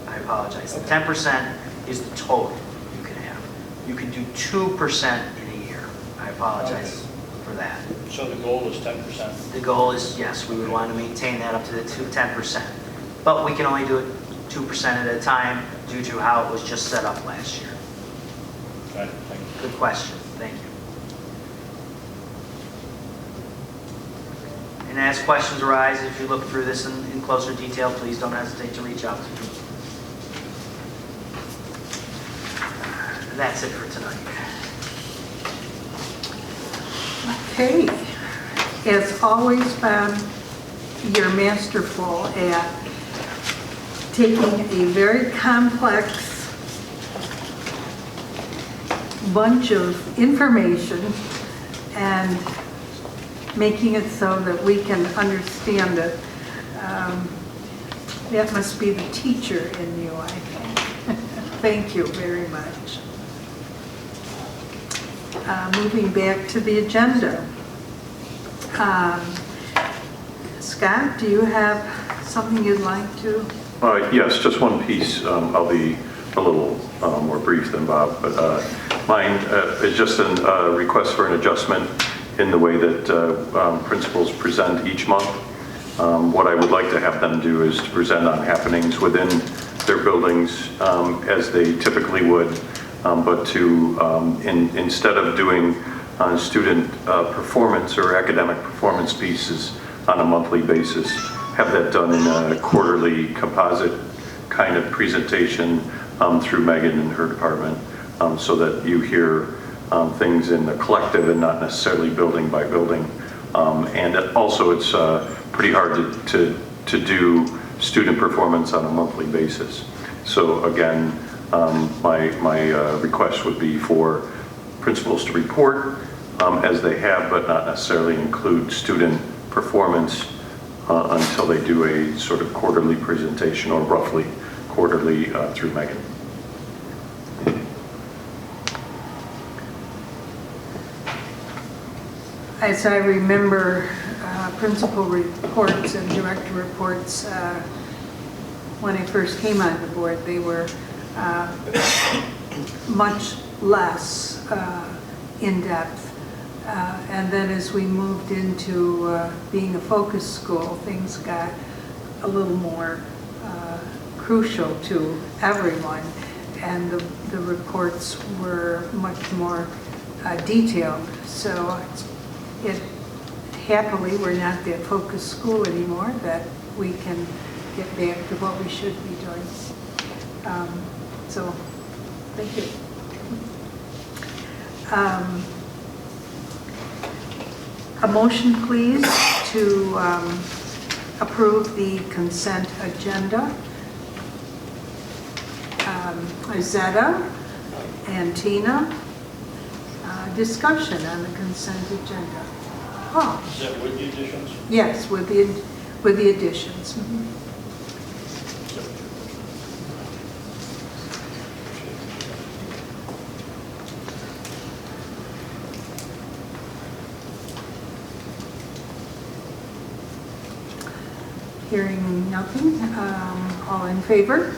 I apologize. The 10% is the total you can have. You can do 2% in a year. I apologize for that. So the goal is 10%? The goal is, yes, we would want to maintain that up to the 10%. But we can only do it 2% at a time due to how it was just set up last year. Got it, thank you. Good question. Thank you. And as questions arise, if you look through this in closer detail, please don't hesitate to reach out to me. That's it for tonight. Okay. As always, Bob, you're masterful at taking a very complex bunch of information and making it so that we can understand it. That must be the teacher in you, I think. Thank you very much. Moving back to the agenda. Scott, do you have something you'd like to? Yes, just one piece. I'll be a little more brief than Bob, but mine is just a request for an adjustment in the way that principals present each month. What I would like to have them do is to present on happenings within their buildings as they typically would, but to, instead of doing student performance or academic performance pieces on a monthly basis, have that done in a quarterly composite kind of presentation through Megan and her department, so that you hear things in the collective and not necessarily building by building. And also it's pretty hard to do student performance on a monthly basis. So again, my request would be for principals to report as they have, but not necessarily include student performance until they do a sort of quarterly presentation, or roughly quarterly through Megan. As I remember, principal reports and director reports, when I first came on the board, they were much less in-depth. And then as we moved into being a focus school, things got a little more crucial to everyone, and the reports were much more detailed. So happily, we're not that focus school anymore, that we can get back to what we should be doing. So, thank you. A motion, please, to approve the consent agenda. Izetta and Tina, discussion on the consent agenda. Oh, Is that with the additions? yes, with the additions. Mhm. Hearing nothing, all in favor?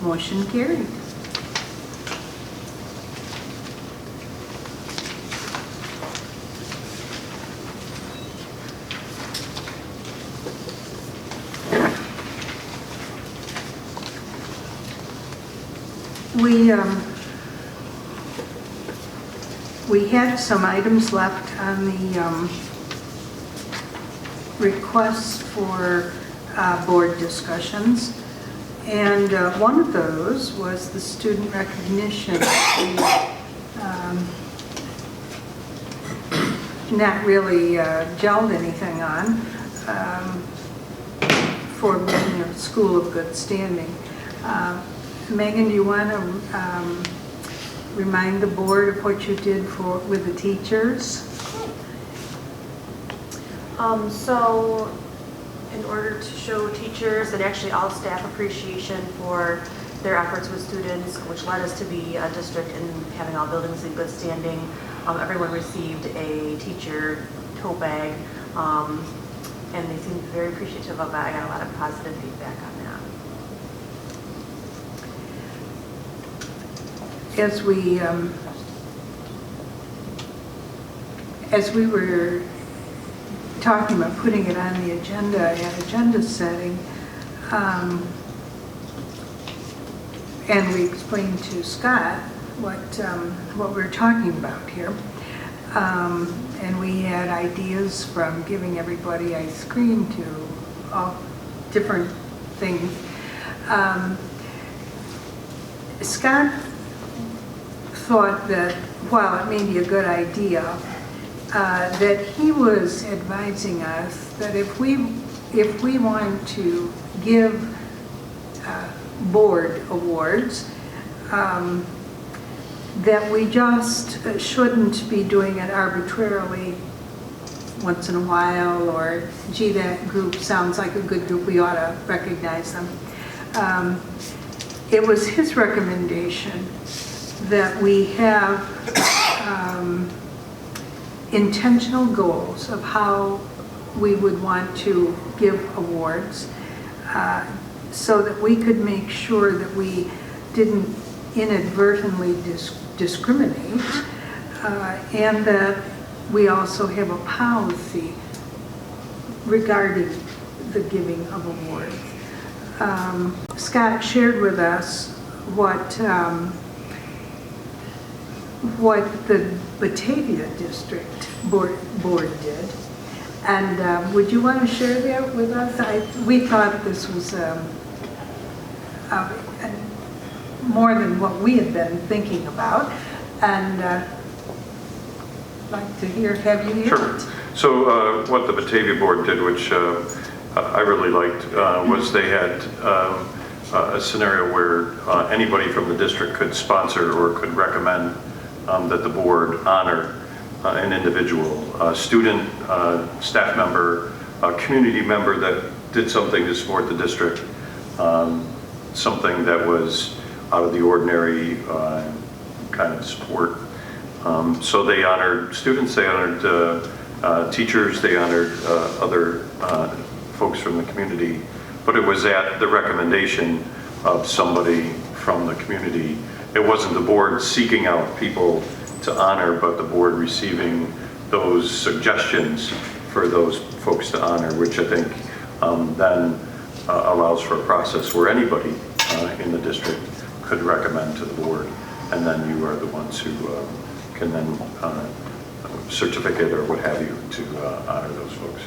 Motion carried. We had some items left on the requests for board discussions, and one of those was the student recognition. Not really gelled anything on for being a school of good standing. Megan, do you want to remind the board of what you did with the teachers? So in order to show teachers and actually all staff appreciation for their efforts with students, which led us to be a district and having all buildings in good standing, everyone received a teacher tote bag, and they seemed very appreciative of that. I got a lot of positive feedback on that. As we were talking about putting it on the agenda at agenda setting, and we explained to Scott what we're talking about here, and we had ideas from giving everybody ice cream to all different things. Scott thought that while it may be a good idea, that he was advising us that if we want to give board awards, that we just shouldn't be doing it arbitrarily once in a while, or gee, that group sounds like a good group, we ought to recognize them. It was his recommendation that we have intentional goals of how we would want to give awards so that we could make sure that we didn't inadvertently discriminate, and that we also have a policy regarding the giving of awards. Scott shared with us what the Batavia District Board did. And would you want to share that with us? We thought this was more than what we had been thinking about, and I'd like to have you hear Sure. it. So what the Batavia Board did, which I really liked, was they had a scenario where anybody from the district could sponsor or could recommend that the board honor an individual, student, staff member, community member that did something to support the district, something that was out of the ordinary kind of support. So they honored students, they honored teachers, they honored other folks from the community, but it was at the recommendation of somebody from the community. It wasn't the board seeking out people to honor, but the board receiving those suggestions for those folks to honor, which I think then allows for a process where anybody in the district could recommend to the board, and then you are the ones who can then certificate or what have you to honor those folks.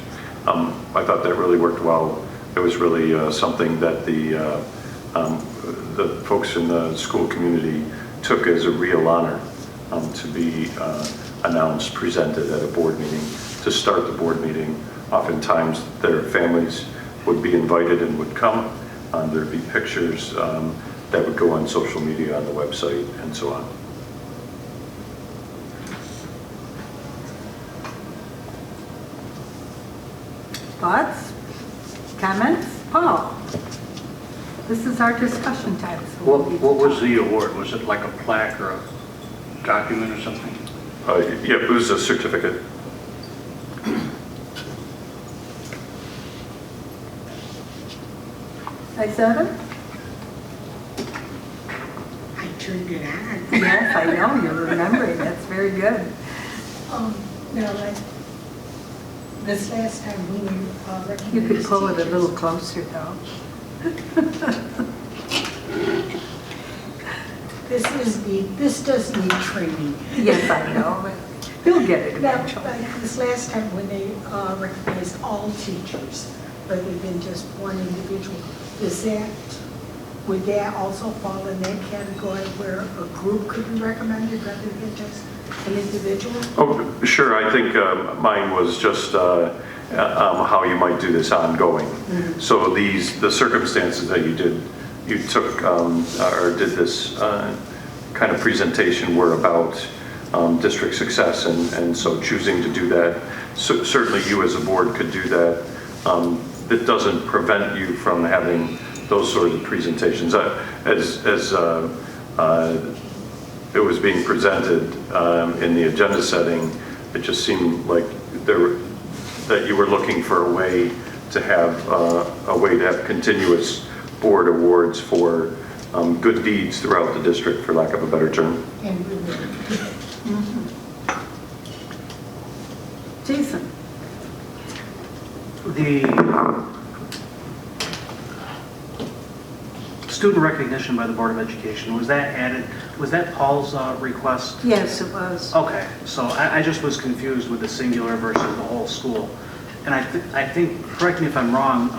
I thought that really worked well. It was really something that the folks in the school community took as a real honor to be announced, presented at a board meeting, to start the board meeting. Oftentimes their families would be invited and would come. There'd be pictures that would go on social media, on the website, and so on. Thoughts? Comments? Paul? This is our discussion time. So What was the award? Was it like a plaque or a document or something? Yeah, it was a certificate. Isetta? I turned it on. Yes, I know, you're remembering. That's very good. This last time we recognized You could pull it a teachers. little closer, though. This does need training. Yes, I know, but you'll get it Now, eventually. this last time when they recognized all teachers, rather than just one individual, would that also fall in that category where a group could be recommended rather than just an individual? Oh, sure. I think mine was just how you might do this ongoing. Mm-hmm. So the circumstances that you took or did this kind of presentation were about district success, and so choosing to do that, certainly you as a board could do that. It doesn't prevent you from having those sorts of presentations. As it was being presented in the agenda setting, it just seemed like that you were looking for a way to have continuous board awards for good deeds throughout the district, for lack of a better term. And remember. Jason? The student recognition by the Board of Education, was that added, was that Paul's request? Yes, it was. Okay, so I just was confused with the singular versus the whole school. And I think, correct me if I'm wrong,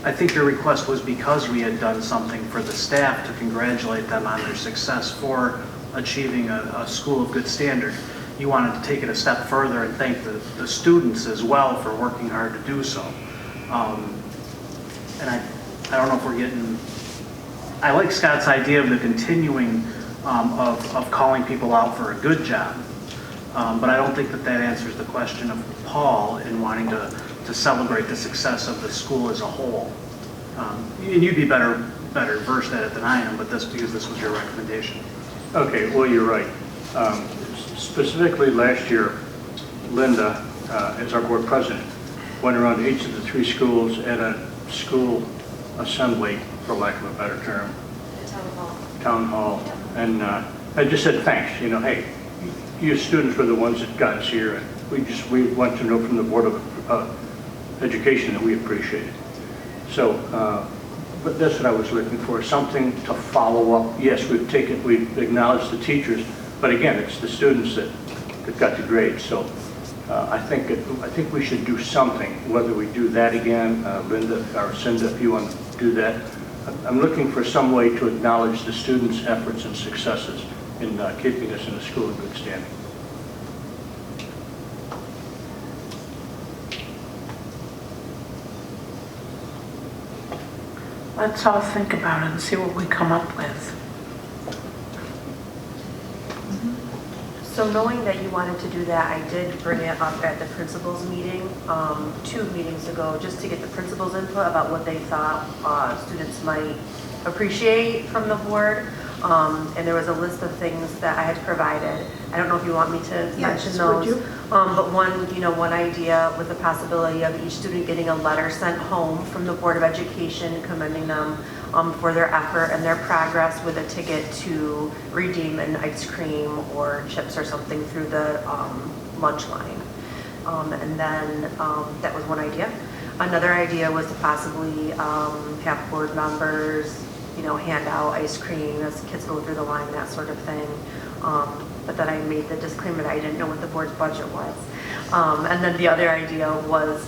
I think your request was because we had done something for the staff to congratulate them on their success for achieving a school of good standard. You wanted to take it a step further and thank the students as well for working hard to do so. And I don't know if we're getting, I like Scott's idea of the continuing of calling people out for a good job. But I don't think that answers the question of Paul in wanting to celebrate the success of the school as a whole. And you'd be better versed at it than I am, but because this was your recommendation. Okay, well, you're right. Specifically last year, Linda, as our board president, went around each of the 3 schools at a school assembly, for lack of a better term, town hall, and I just said thanks. You know, hey, you students were the ones that got us here, and we want to know from the Board of Education that we appreciate it. So, but that's what I was looking for, something to follow up. Yes, we've acknowledged the teachers, but again, it's the students that got the grades. So I think we should do something, whether we do that again, Linda or Cinda, if you want to do that. I'm looking for some way to acknowledge the students' efforts and successes in keeping us in a school in good standing. Let's all think about it and see what we come up with. So knowing that you wanted to do that, I did bring it up at the principals meeting 2 meetings ago, just to get the principals' input about what they thought students might appreciate from the board. And there was a list of things that I had provided. I don't know if you want me to mention those. Would you? But one idea was the possibility of each student getting a letter sent home from the Board of Education commending them for their effort and their progress, with a ticket to redeem an ice cream or chips or something through the lunch line. And then that was one idea. Another idea was to possibly have board members, hand out ice cream as kids go through the line, that sort of thing. But then I made the disclaimer that I didn't know what the board's budget was. And then the other idea was,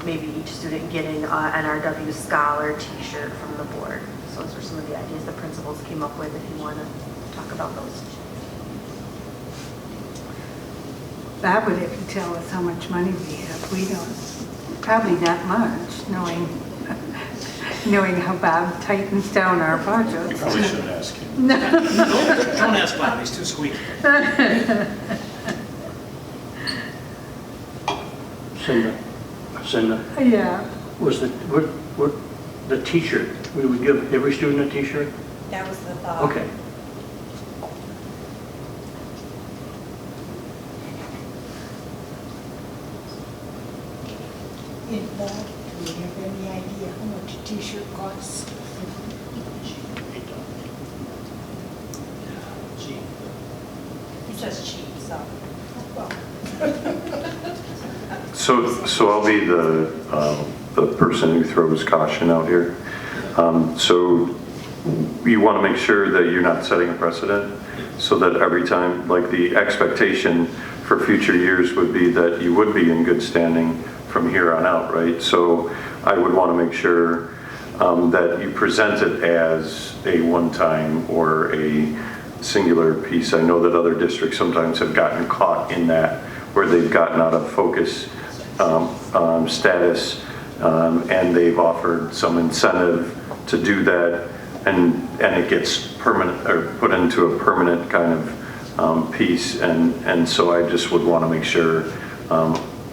maybe each student getting an NRW Scholar t-shirt from the board. So those are some of the ideas the principals came up with, if you want to talk about those. Bob would have to tell us how much money we have. We don't, probably not much, knowing how Bob tightens down our budgets. Probably shouldn't ask him. Don't ask Bob, he's too squeaky. Cinda, Yeah. was the t-shirt, we would give every student a t-shirt? That was the thought. Okay. In Bob, do you have any idea how much a t-shirt costs? He says cheap, so. So I'll be the person who throws caution out here. So you want to make sure that you're not setting a precedent, so that every time, like the expectation for future years would be that you would be in good standing from here on out, right? So I would want to make sure that you present it as a one-time or a singular piece. I know that other districts sometimes have gotten caught in that, where they've gotten out of focus status, and they've offered some incentive to do that, and it gets permanent, or put into a permanent kind of piece, and so I just would want to make sure,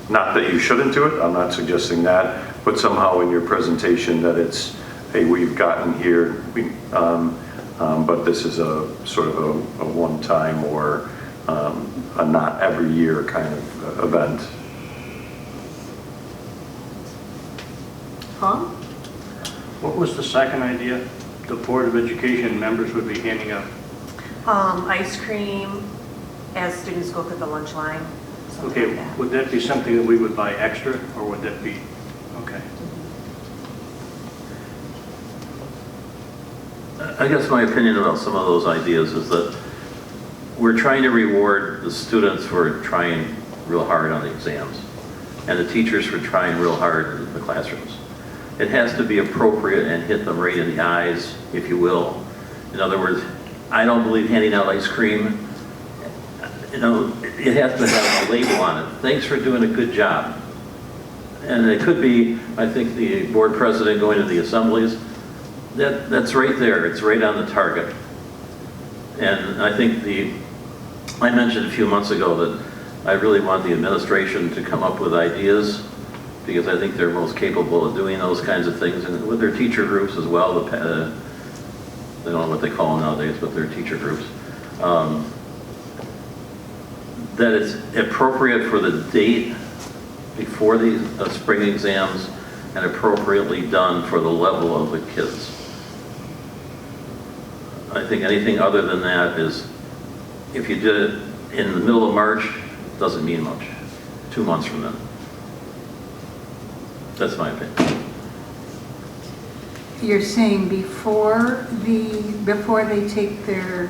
not that you shouldn't do it, I'm not suggesting that, but somehow in your presentation that it's, hey, we've gotten here, but this is a sort of a one-time or a not every year kind of event. Huh? What was the second idea? The Board of Education members would be handing out? Ice cream as students go through the lunch line. Okay, Like that. would that be something that we would buy extra, or would that be, okay. I guess my opinion about some of those ideas is that we're trying to reward the students for trying real hard on the exams, and the teachers for trying real hard in the classrooms. It has to be appropriate and hit them right in the eyes, if you will. In other words, I don't believe handing out ice cream, it has to have a label on it. Thanks for doing a good job. And it could be, I think, the board president going to the assemblies. That's right there. It's right on the target. And I think I mentioned a few months ago that I really want the administration to come up with ideas, because I think they're most capable of doing those kinds of things, and with their teacher groups as well. I don't know what they call them nowadays, but they're teacher groups. That it's appropriate for the date before the spring exams and appropriately done for the level of the kids. I think anything other than that is, if you did it in the middle of March, doesn't mean much. 2 months from then. That's my opinion. You're saying before they take their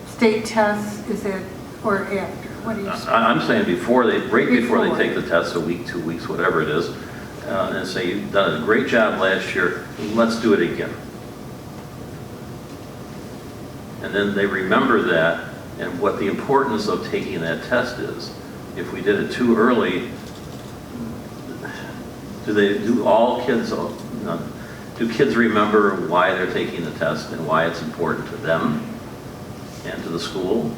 state tests, is that, or after? What are you saying? I'm saying before they Before. take the test, a week, 2 weeks, whatever it is, and say, you've done a great job last year, let's do it again. And then they remember that and what the importance of taking that test is. If we did it too early, do all kids, do kids remember why they're taking the test and why it's important to them and to the school?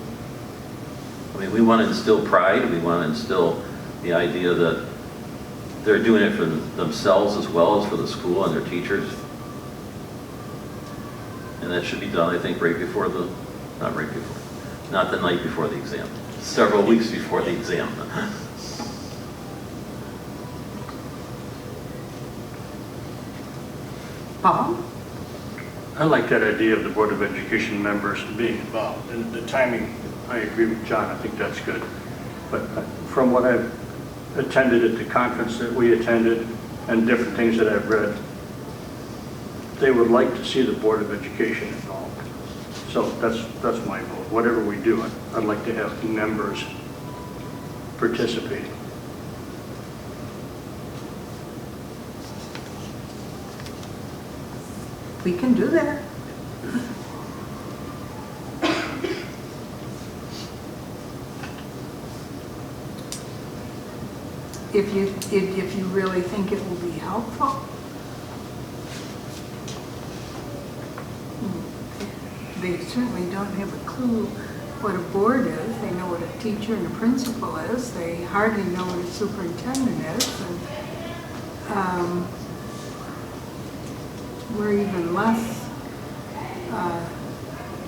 I mean, we want to instill pride. We want to instill the idea that they're doing it for themselves as well as for the school and their teachers. And that should be done, I think, not the night before the exam, several weeks before the exam. Paul? I like that idea of the Board of Education members being involved. And the timing, I agree with John, I think that's good. But from what I've attended at the conference that we attended and different things that I've read, they would like to see the Board of Education involved. So that's my vote. Whatever we do, I'd like to have members participating. We can do that. If you really think it will be helpful. They certainly don't have a clue what a board is. They know what a teacher and a principal is. They hardly know what a superintendent is. And, we're even less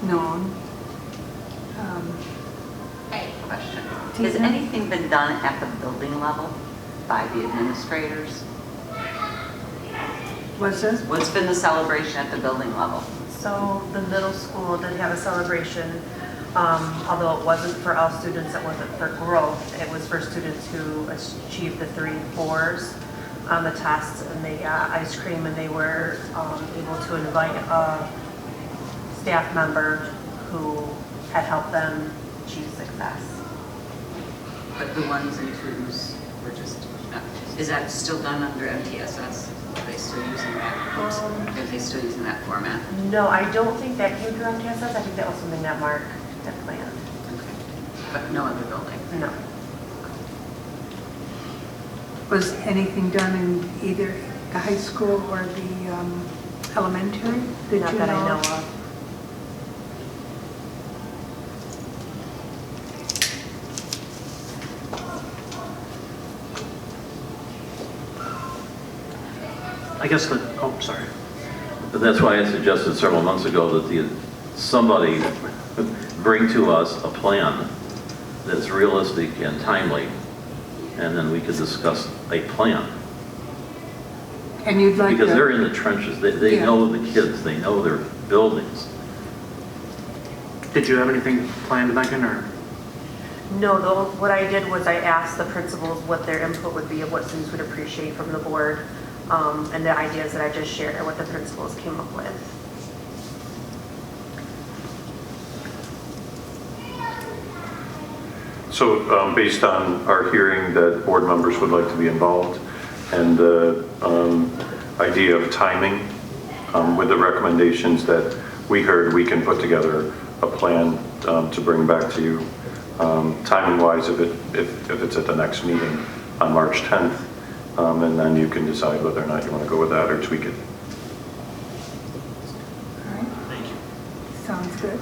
known. Hey, question. Tina? Has anything been done at the building level by the administrators? What's this? What's been the celebration at the building level? So the middle school did have a celebration, although it wasn't for all students, it wasn't for growth. It was for students who achieved the 3 and 4s on the tests, and they got ice cream, and they were able to invite a staff member who had helped them achieve success. But the 1s and 2s were just, is that still done under MTSS? Are they still using that? Are they still using that format? No, I don't think that came through MTSS. I think that was something that Mark had planned. Okay. But no other building? No. Was anything done in either the high school or the elementary? Not that I know of. I guess sorry. But that's why I suggested several months ago that somebody bring to us a plan that's realistic and timely, and then we could discuss a plan. And you'd like Because to- they're in the trenches, they Yeah. know the kids, they know their buildings. Did you have anything planned, Megan, or? No, what I did was I asked the principals what their input would be of what students would appreciate from the board, and the ideas that I just shared are what the principals came up with. So based on our hearing that board members would like to be involved and the idea of timing with the recommendations that we heard, we can put together a plan to bring back to you timing-wise if it's at the next meeting on March 10th, and then you can decide whether or not you want to go with that or tweak it. All right. Thank you. Sounds good.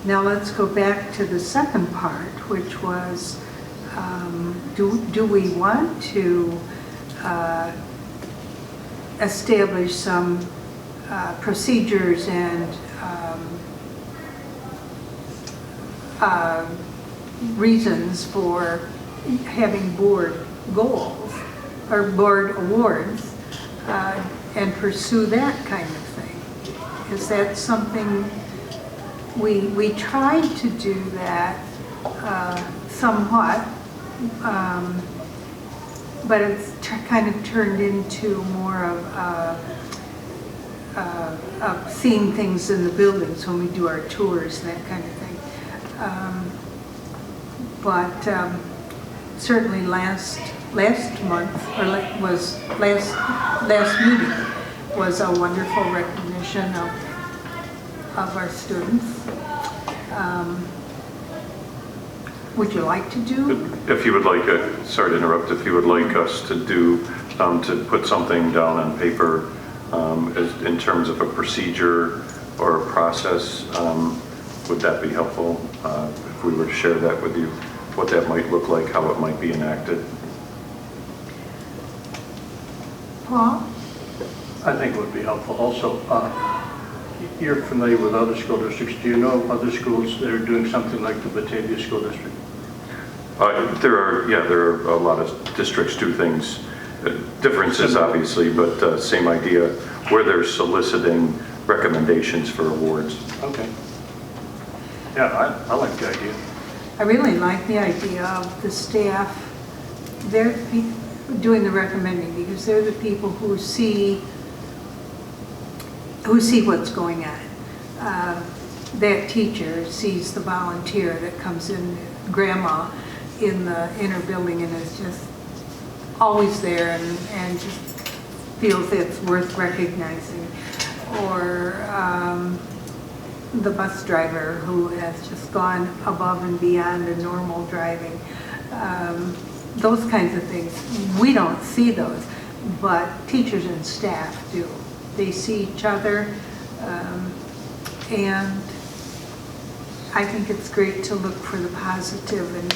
Now let's go back to the second part, which was, do we want to establish some procedures and reasons for having board goals or board awards and pursue that kind of thing. Is that something, we tried to do that somewhat, but it's kind of turned into more of seeing things in the buildings when we do our tours and that kind of thing. But certainly last month, or was last meeting, was a wonderful recognition of our students. Would you like to do? If you would like, sorry to interrupt, if you would like us to do, to put something down on paper in terms of a procedure or a process, would that be helpful? If we were to share that with you, what that might look like, how it might be enacted? Paul? I think it would be helpful. Also, you're familiar with other school districts. Do you know of other schools that are doing something like the Batavia School District? There are a lot of districts do things, differences obviously, but same idea, where they're soliciting recommendations for awards. Okay. Yeah, I like the idea. I really like the idea of the staff, they're doing the recommending, because they're the people who see what's going on. That teacher sees the volunteer that comes in, grandma, in the inner building, and is just always there and just feels it's worth recognizing. Or the bus driver who has just gone above and beyond the normal driving. Those kinds of things. We don't see those, but teachers and staff do. They see each other, and I think it's great to look for the positive and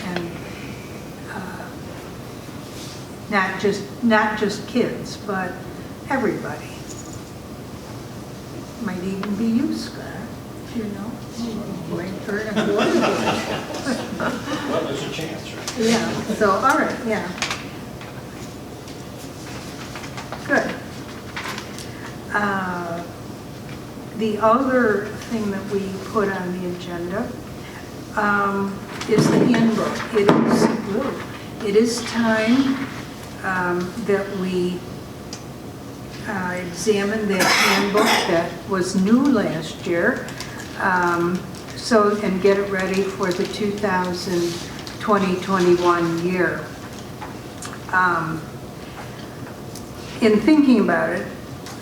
not just kids, but everybody. Might even be you, Scott. You know, you might earn a award. Well, there's a chance, right? Yeah, so, all right, yeah. Good. The other thing that we put on the agenda is the handbook. It is time that we examine that handbook that was new last year, and get it ready for the 2020-21 year. In thinking about it,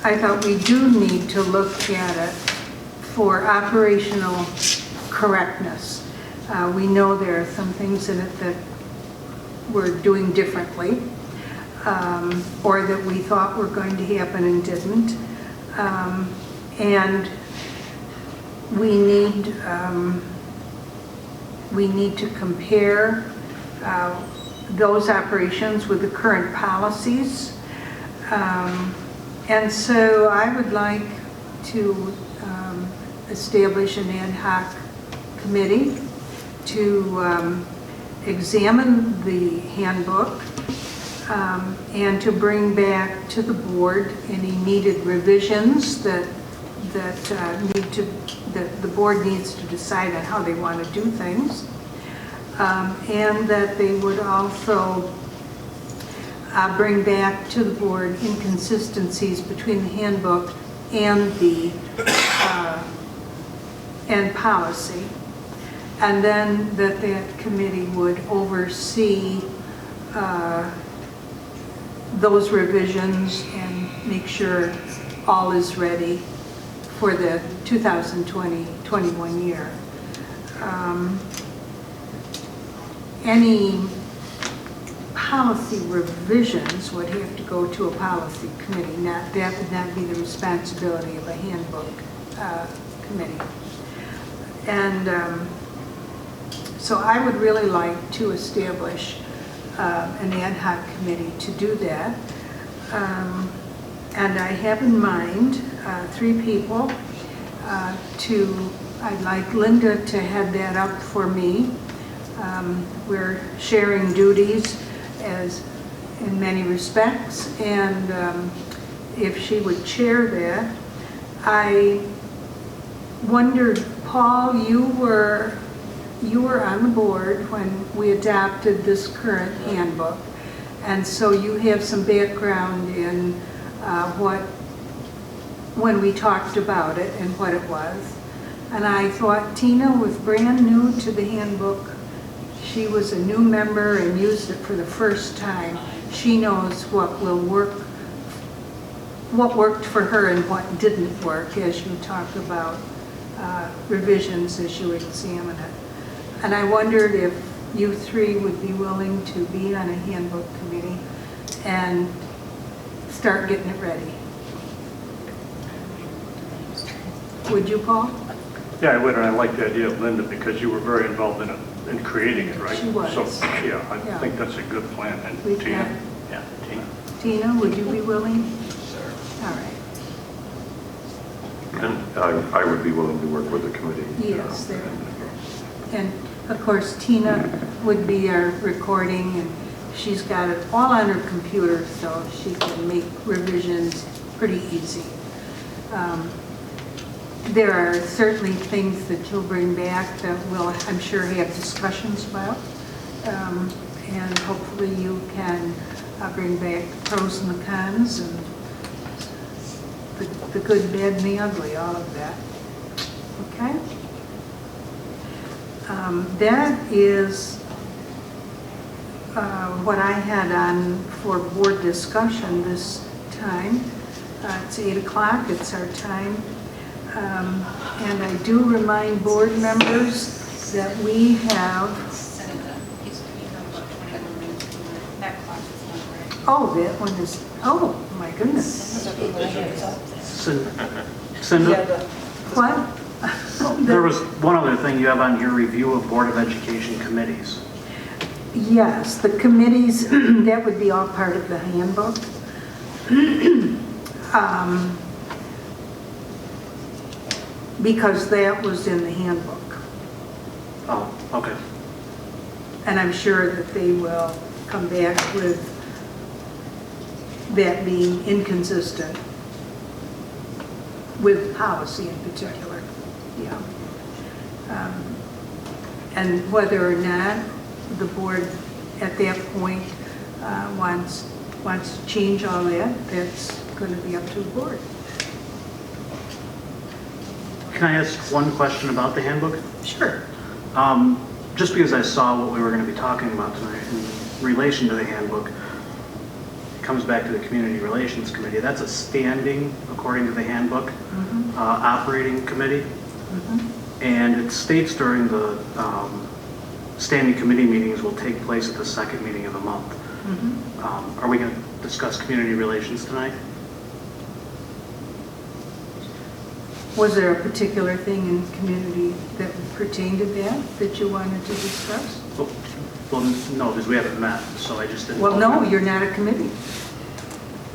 I thought we do need to look at it for operational correctness. We know there are some things in it that we're doing differently, or that we thought were going to happen and didn't. And we need to compare those operations with the current policies. And so I would like to establish an ad hoc committee to examine the handbook and to bring back to the board any needed revisions that the board needs to decide on how they want to do things, and that they would also bring back to the board inconsistencies between the handbook and the and policy, and then that committee would oversee those revisions and make sure all is ready for the 2020-21 year. Any policy revisions would have to go to a policy committee. That would not be the responsibility of a handbook committee. And so I would really like to establish an ad hoc committee to do that. And I have in mind 3 people I'd like Linda to head that up for me. We're sharing duties as in many respects, and if she would chair that. I wondered, Paul, you were on the board when we adopted this current handbook, and so you have some background in when we talked about it and what it was. And I thought Tina was brand new to the handbook. She was a new member and used it for the first time. She knows what will work, what worked for her and what didn't work as you talk about revisions as you examine it. And I wondered if you three would be willing to be on a handbook committee and start getting it ready. Would you, Paul? Yeah, I would, and I like the idea of Linda because you were very involved in creating it, right? She was. So, yeah, I think that's a good plan. And We've Tina? got- Yeah, Tina. Tina, would you be willing? Sure. All right. And I would be willing to work with the committee. Yes, there. And of course, Tina would be our recording, and she's got it all on her computer, so she can make revisions pretty easy. There are certainly things that you'll bring back that we'll, I'm sure, have discussions about. And hopefully you can bring back the pros and the cons and the good, bad, and the ugly, all of that. Okay? That is what I had on for board discussion this time. It's 8 o'clock, it's our time. And I do remind board members that we have, oh, that one is, oh, my goodness. Cinda, What? there was one other thing you have on here, review of Board of Education committees. Yes, the committees, that would be all part of the handbook. Because that was in the handbook. Oh, okay. And I'm sure that they will come back with that being inconsistent with policy in particular. Yeah. And whether or not the board at that point wants to change all that, that's going to be up to the board. Can I ask one question about the handbook? Sure. Just because I saw what we were going to be talking about tonight in relation to the handbook, it comes back to the Community Relations Committee. That's a standing, according to the handbook, operating committee. And it states during the standing committee meetings will take place at the second meeting of the month. Are we going to discuss community relations tonight? Was there a particular thing in community that pertained to that you wanted to discuss? Well, no, because we haven't met, so I just didn't. Well, no, you're not a committee.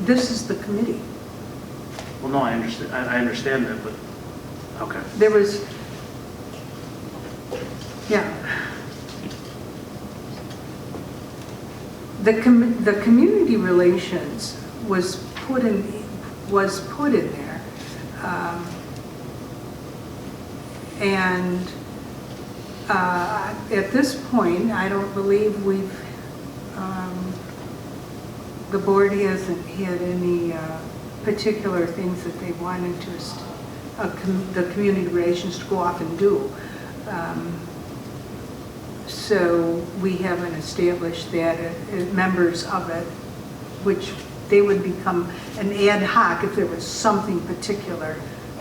This is the committee. Well, no, I understand that, but, okay. There was, yeah. The community relations was put in there. And at this point, I don't believe the board hasn't had any particular things that they wanted the community relations to go off and do. So we haven't established that members of it, which they would become an ad hoc if there was something particular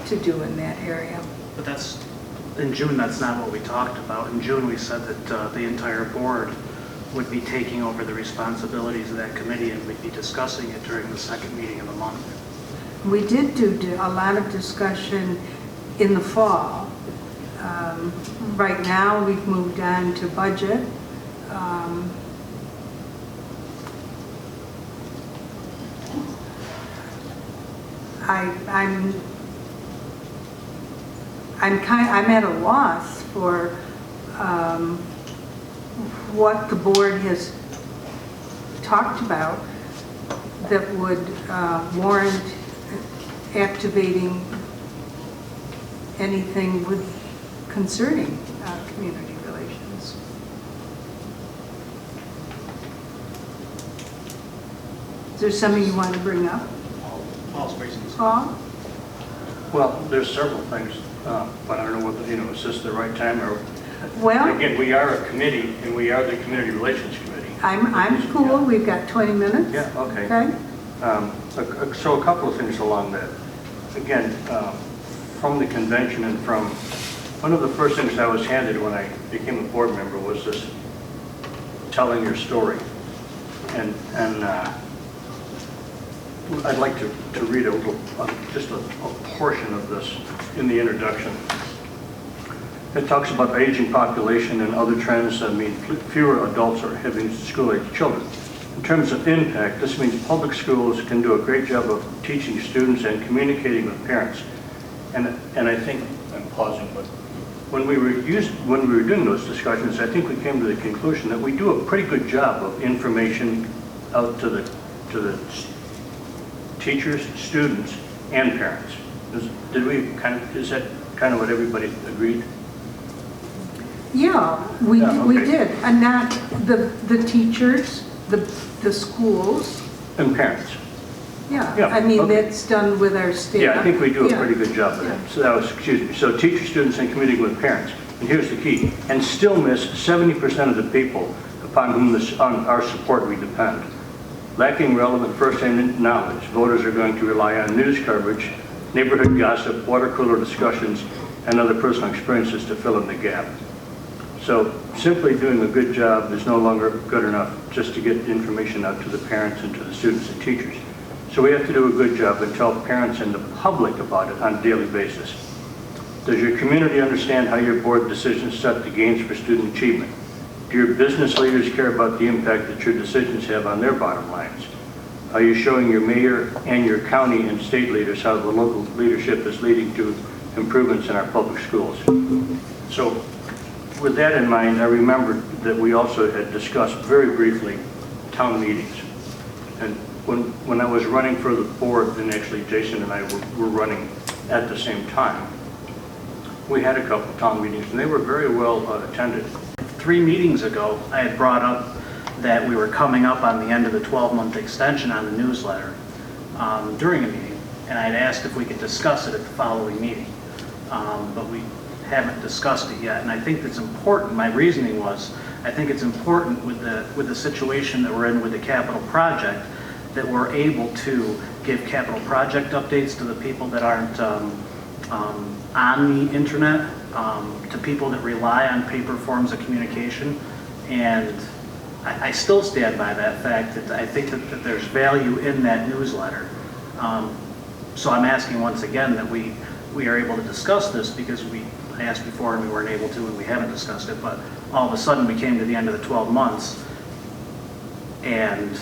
to do in that area. But that's, in June, that's not what we talked about. In June, we said that the entire board would be taking over the responsibilities of that committee, and we'd be discussing it during the second meeting of the month. We did do a lot of discussion in the fall. Right now, we've moved on to budget. I'm at a loss for what the board has talked about that would warrant activating anything with concerning community relations. Is there something you want to bring up? Paul's raising his hand. Paul? Well, there's several things, but I don't know whether, is this the right time or? Well, Again, we are a committee and we are the Community Relations Committee. I'm cool. We've got 20 minutes. Yeah, okay. Okay. So a couple of things along that. Again, from the convention and from, one of the first things I was handed when I became a board member was this telling your story. And I'd like to read a little, just a portion of this in the introduction. It talks about aging population and other trends that mean fewer adults are having school-age children. In terms of impact, this means public schools can do a great job of teaching students and communicating with parents. And I think, I'm pausing, but when we were doing those discussions, I think we came to the conclusion that we do a pretty good job of information out to the teachers, students, and parents. Is that kind of what everybody agreed? Yeah, we okay. did. And not the teachers, the schools. And parents. Yeah, Yeah, I mean, okay. that's done with our staff. Yeah, I think we do a Yeah. pretty good job of that. So that was, excuse me, so teachers, students, and communicating with parents. And here's the key, and still miss 70% of the people upon whom on our support we depend. Lacking relevant first-hand knowledge, voters are going to rely on news coverage, neighborhood gossip, water cooler discussions, and other personal experiences to fill in the gap. So simply doing a good job is no longer good enough just to get information out to the parents and to the students and teachers. So we have to do a good job and tell parents and the public about it on a daily basis. Does your community understand how your board decisions set the gains for student achievement? Do your business leaders care about the impact that your decisions have on their bottom lines? Are you showing your mayor and your county and state leaders how the local leadership is leading to improvements in our public schools? So with that in mind, I remembered that we also had discussed very briefly town meetings. And when I was running for the board, and actually Jason and I were running at the same time, we had a couple of town meetings, and they were very well attended. 3 meetings ago, I had brought up that we were coming up on the end of the 12-month extension on the newsletter during a meeting, and I had asked if we could discuss it at the following meeting, but we haven't discussed it yet. And I think it's important. My reasoning was, I think it's important with the situation that we're in with the capital project that we're able to give capital project updates to the people that aren't on the internet, to people that rely on paper forms of communication. And I still stand by that fact that I think that there's value in that newsletter. So I'm asking once again that we are able to discuss this, because I asked before and we weren't able to, and we haven't discussed it, but all of a sudden we came to the end of the 12 months and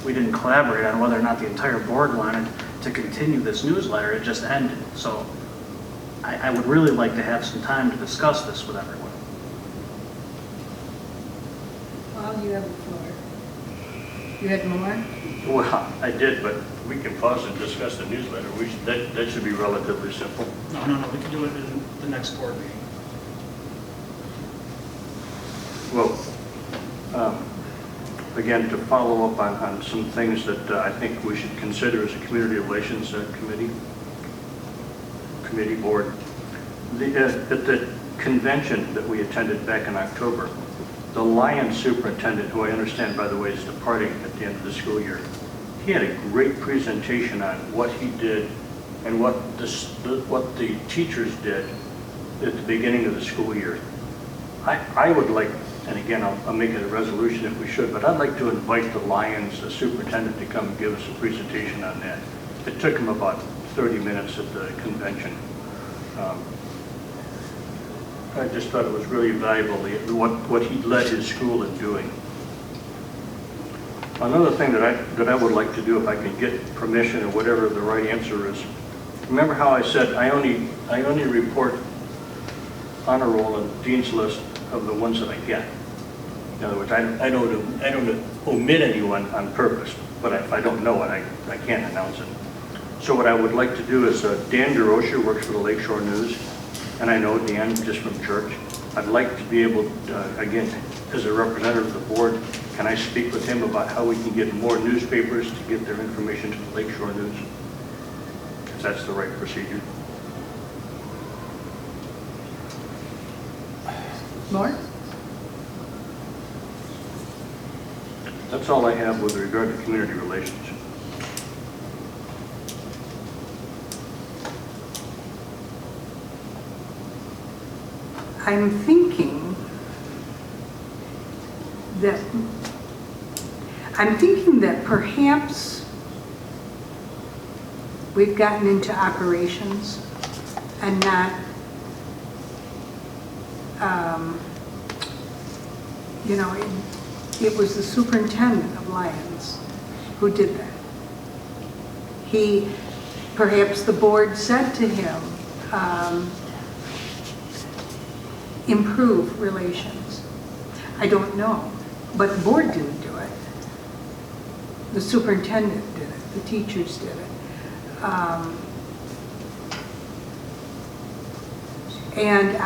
we didn't collaborate on whether or not the entire board wanted to continue this newsletter. It just ended. So I would really like to have some time to discuss this with everyone. Well, you have the floor. You had more? Well, I did, but we can pause and discuss the newsletter. That should be relatively simple. No, we can do it in the next board meeting. Well, again, to follow up on some things that I think we should consider as a community relations committee board. At the convention that we attended back in October, the Lions superintendent, who I understand, by the way, is departing at the end of the school year, he had a great presentation on what he did and what the teachers did at the beginning of the school year. I would like, and again, I'll make it a resolution if we should, but I'd like to invite the Lions superintendent to come and give us a presentation on that. It took him about 30 minutes at the convention. I just thought it was really valuable, what he led his school in doing. Another thing that I would like to do, if I could get permission or whatever the right answer is, remember how I said I only report honor roll and dean's list of the ones that I get. In other words, I don't omit anyone on purpose, but if I don't know it, I can't announce it. So what I would like to do is, Dan DeRocher works for the Lakeshore News, and I know Dan just from church. I'd like to be able, again, as a representative of the board, can I speak with him about how we can get more newspapers to get their information to the Lakeshore News? Because that's the right procedure. More? That's all I have with regard to community relations. I'm thinking that perhaps we've gotten into operations and not, it was the superintendent of Lyons who did that. Perhaps the board said to him, improve relations. I don't know, but the board didn't do it. The superintendent did it, the teachers did it. And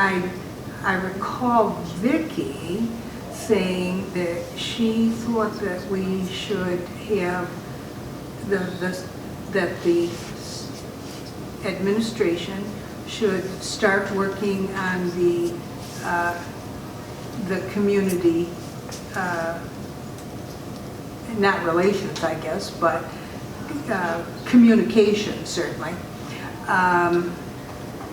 I recall Vicki saying that she thought that we should have that the administration should start working on the community, not relations, I guess, but communication, certainly,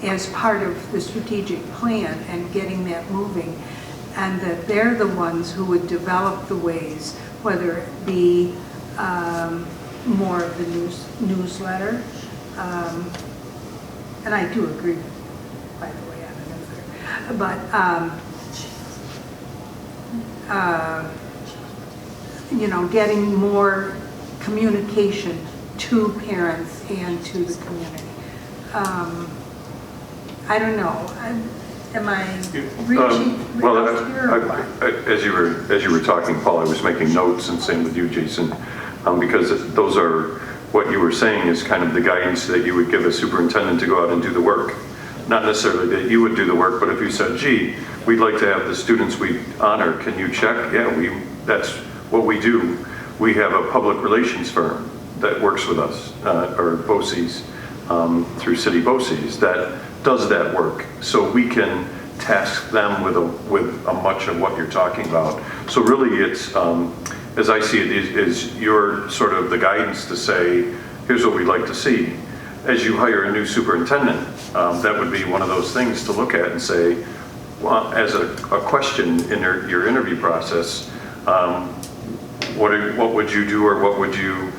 as part of the strategic plan and getting that moving, and that they're the ones who would develop the ways, whether it be more of the newsletter, and I do agree, by the way, on the newsletter, but getting more communication to parents and to the community. I don't know. Am I reaching here or what? As you were talking, Paul, I was making notes, and same with you, Jason, because those are what you were saying is kind of the guidance that you would give a superintendent to go out and do the work. Not necessarily that you would do the work, but if you said, gee, we'd like to have the students we honor, can you check? Yeah, that's what we do. We have a public relations firm that works with us, or BOCES, through City BOCES, that does that work. So we can task them with a much of what you're talking about. So really it's, as I see it, is your sort of the guidance to say, here's what we'd like to see. As you hire a new superintendent, that would be one of those things to look at and say, well, as a question in your interview process, what would you do, or what would you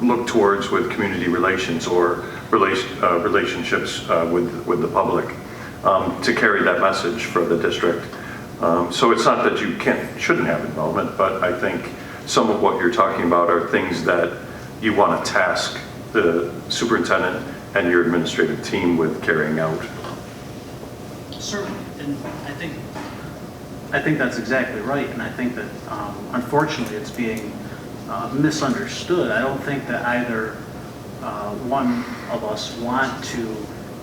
look towards with community relations or relationships with the public to carry that message for the district. So it's not that you shouldn't have involvement, but I think some of what you're talking about are things that you want to task the superintendent and your administrative team with carrying out. Certainly, and I think that's exactly right, and I think that unfortunately it's being misunderstood. I don't think that either one of us want to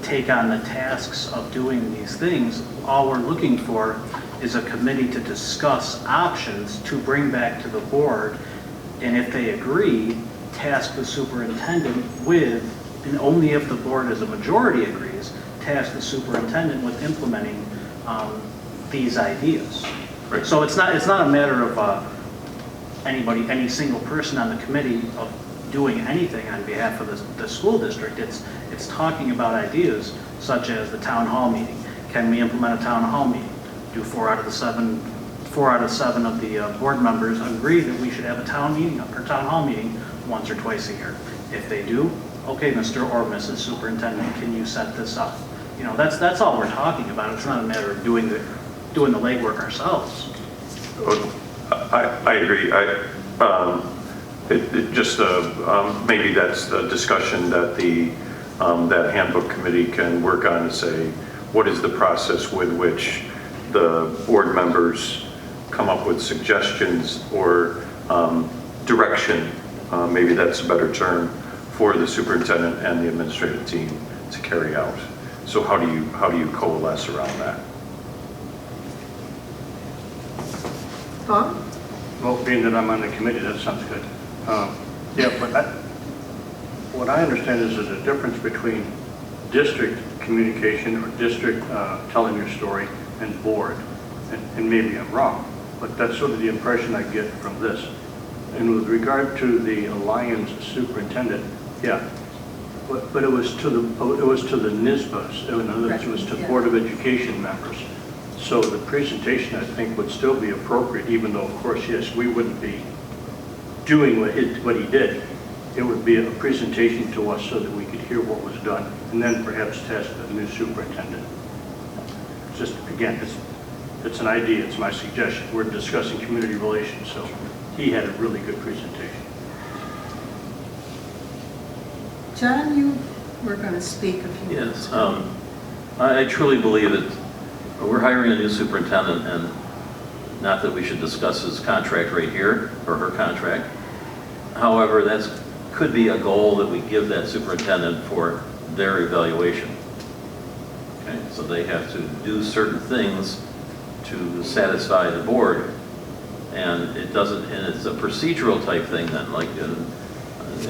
take on the tasks of doing these things. All we're looking for is a committee to discuss options to bring back to the board, and if they agree, task the superintendent with, and only if the board as a majority agrees, task the superintendent with implementing these ideas. Right. So it's not a matter of any single person on the committee of doing anything on behalf of the school district. It's talking about ideas such as the town hall meeting. Can we implement a town hall meeting? Do 4 out of 7 of the board members agree that we should have a town hall meeting once or twice a year? If they do, okay, Mr. or Mrs. Superintendent, can you set this up? That's all we're talking about. It's not a matter of doing the legwork ourselves. I agree. Maybe that's the discussion that that handbook committee can work on, to say, what is the process with which the board members come up with suggestions or direction, maybe that's a better term, for the superintendent and the administrative team to carry out. So how do you coalesce around that? Bob? Well, being that I'm on the committee, that sounds good. Yeah, but what I understand is there's a difference between district communication or district telling your story and board. And maybe I'm wrong, but that's sort of the impression I get from this. And with regard to the Alliance superintendent, yeah, but it was to the NISBAs, in other words, it was to Board of Education members. So the presentation, I think, would still be appropriate, even though, of course, yes, we wouldn't be doing what he did. It would be a presentation to us so that we could hear what was done, and then perhaps test a new superintendent. Just, again, it's an idea, it's my suggestion. We're discussing community relations, so he had a really good presentation. John, you were going to speak a few minutes. Yes, I truly believe that we're hiring a new superintendent, and not that we should discuss his contract right here, or her contract. However, that could be a goal that we give that superintendent for their evaluation. Okay, so they have to do certain things to satisfy the board, and it doesn't, and it's a procedural type thing then, like,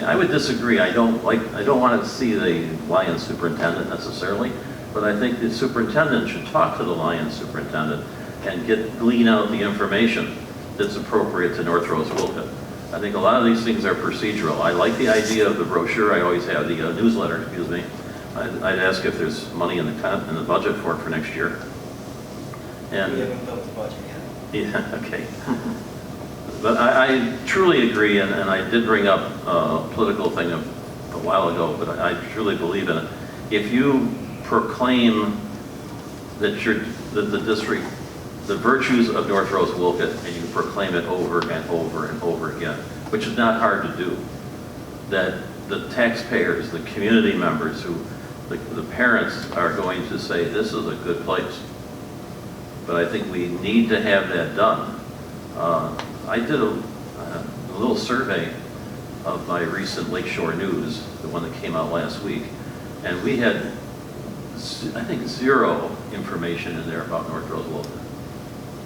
I would disagree. I don't want to see the Lions superintendent necessarily, but I think the superintendent should talk to the Lions superintendent and glean out the information that's appropriate to North Rose-Wolcott. I think a lot of these things are procedural. I like the idea of the brochure. I always have the newsletter, excuse me. I'd ask if there's money in the budget for it for next year. And we haven't built the budget yet. Yeah, okay. But I truly agree, and I did bring up a political thing a while ago, but I truly believe in it. If you proclaim that the district, the virtues of North Rose-Wolcott, and you proclaim it over and over and over again, which is not hard to do, that the taxpayers, the community members, the parents are going to say, this is a good place. But I think we need to have that done. I did a little survey of my recent Lakeshore News, the one that came out last week, and we had, I think, zero information in there about North Rose-Wolcott.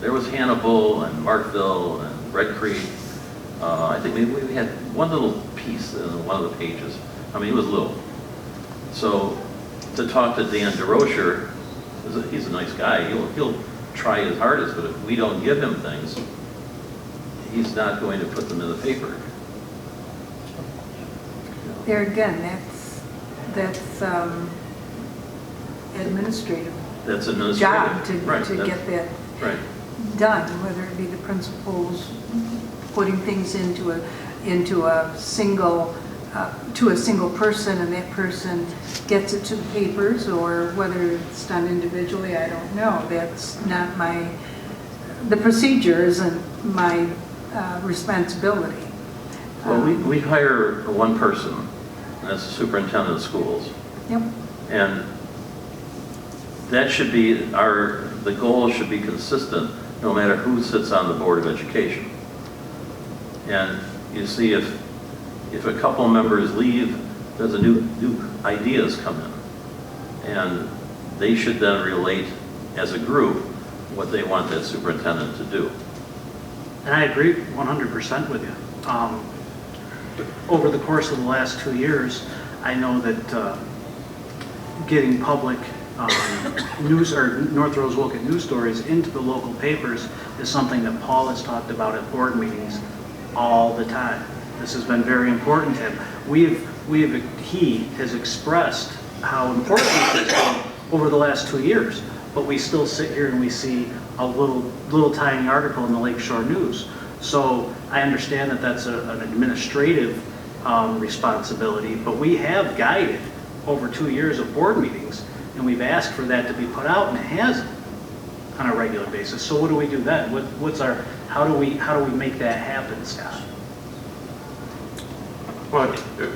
There was Hannibal and Markville and Red Creek. I think we had one little piece in one of the pages. I mean, it was little. So to talk to Dan DeRocher, he's a nice guy. He'll try his hardest, but if we don't give him things, he's not going to put them in the paper. There again, that's administrative. That's administrative job to get that done, whether it be the principals putting things into a single to a single person, and that person gets it to the papers, or whether it's done individually, I don't know. That's not the procedure isn't my responsibility. Well, we hire one person, and that's the superintendent of schools. Yep. And that should be the goal should be consistent no matter who sits on the Board of Education. And you see, if a couple members leave, there's a new ideas come in. And they should then relate as a group what they want that superintendent to do. And I agree 100% with you. Over the course of the last 2 years, I know that getting public news or North Rose-Wolcott news stories into the local papers is something that Paul has talked about at board meetings all the time. This has been very important to him. He has expressed how important this has been over the last 2 years, but we still sit here and we see a little tiny article in the Lakeshore News. So I understand that that's an administrative responsibility, but we have guided over 2 years of board meetings, and we've asked for that to be put out, and it hasn't on a regular basis. So what do we do then? How do we make that happen, Scott? Well,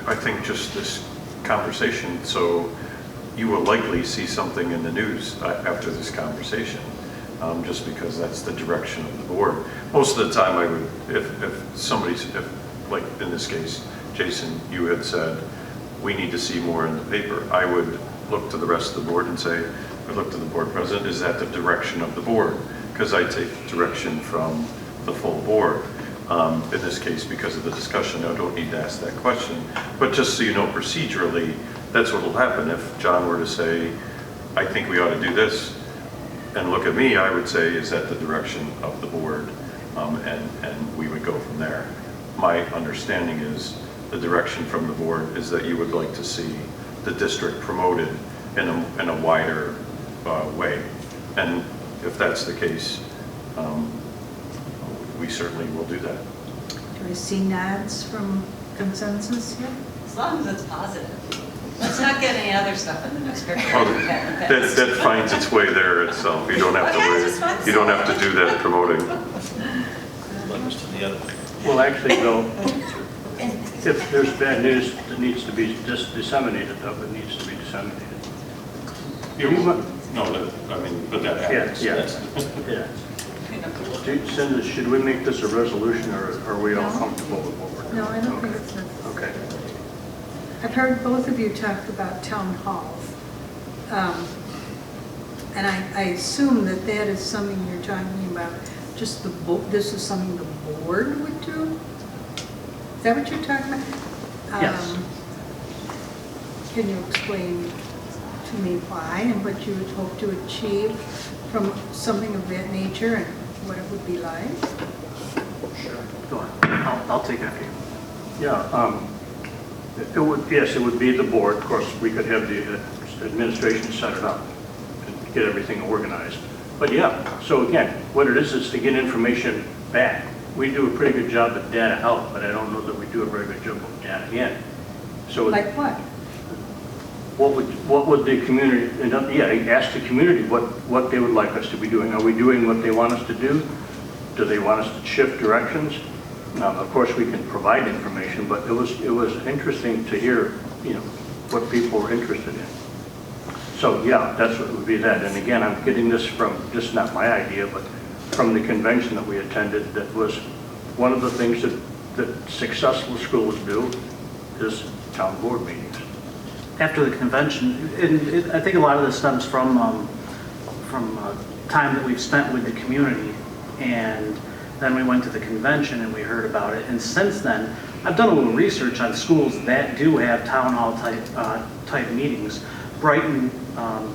I think just this conversation, so you will likely see something in the news after this conversation. just because that's the direction of the board. Most of the time I would, if somebody's, like in this case, Jason, you had said, we need to see more in the paper, I would look to the rest of the board and say, I look to the board president, is that the direction of the board? Because I take direction from the full board. In this case, because of the discussion, I don't need to ask that question. But just so you know, procedurally, that's what will happen. If John were to say, I think we ought to do this, and look at me, I would say, is that the direction of the board? And we would go from there. My understanding is the direction from the board is that you would like to see the district promoted in a wider way. And if that's the case, we certainly will do that. Do I see nods from consensus here? As long as it's positive. Let's not get any other stuff in the newspaper. Well, that finds its way there itself. You don't have to worry. You don't have to do that promoting. Well, actually, though, if there's bad news that needs to be disseminated, though, it needs to be disseminated. No, I mean, but that happens. Yeah. Cindy, should we make this a resolution, or are we all comfortable with what we're doing? No, I don't think it's necessary. Okay. I've heard both of you talk about town halls. And I assume that that is something you're talking about, just this is something the board would do? Is that what you're talking about? Yes. Can you explain to me why and what you would hope to achieve from something of that nature and what it would be like? Sure. Go on. I'll take it after you. Yeah. It would, yes, it would be the board. Of course, we could have the administration set it up and get everything organized. But yeah, so again, what it is to get information back. We do a pretty good job at data out, but I don't know that we do a very good job of data in. So Like what? What would the community, ask the community what they would like us to be doing. Are we doing what they want us to do? Do they want us to shift directions? Of course, we can provide information, but it was interesting to hear, what people were interested in. So yeah, that's what would be that. And again, I'm getting this from just not my idea, but from the convention that we attended. That was one of the things that successful schools do is town board meetings. After the convention, and I think a lot of this stems from time that we've spent with the community, and then we went to the convention and we heard about it. And since then, I've done a little research on schools that do have town hall type meetings, Brighton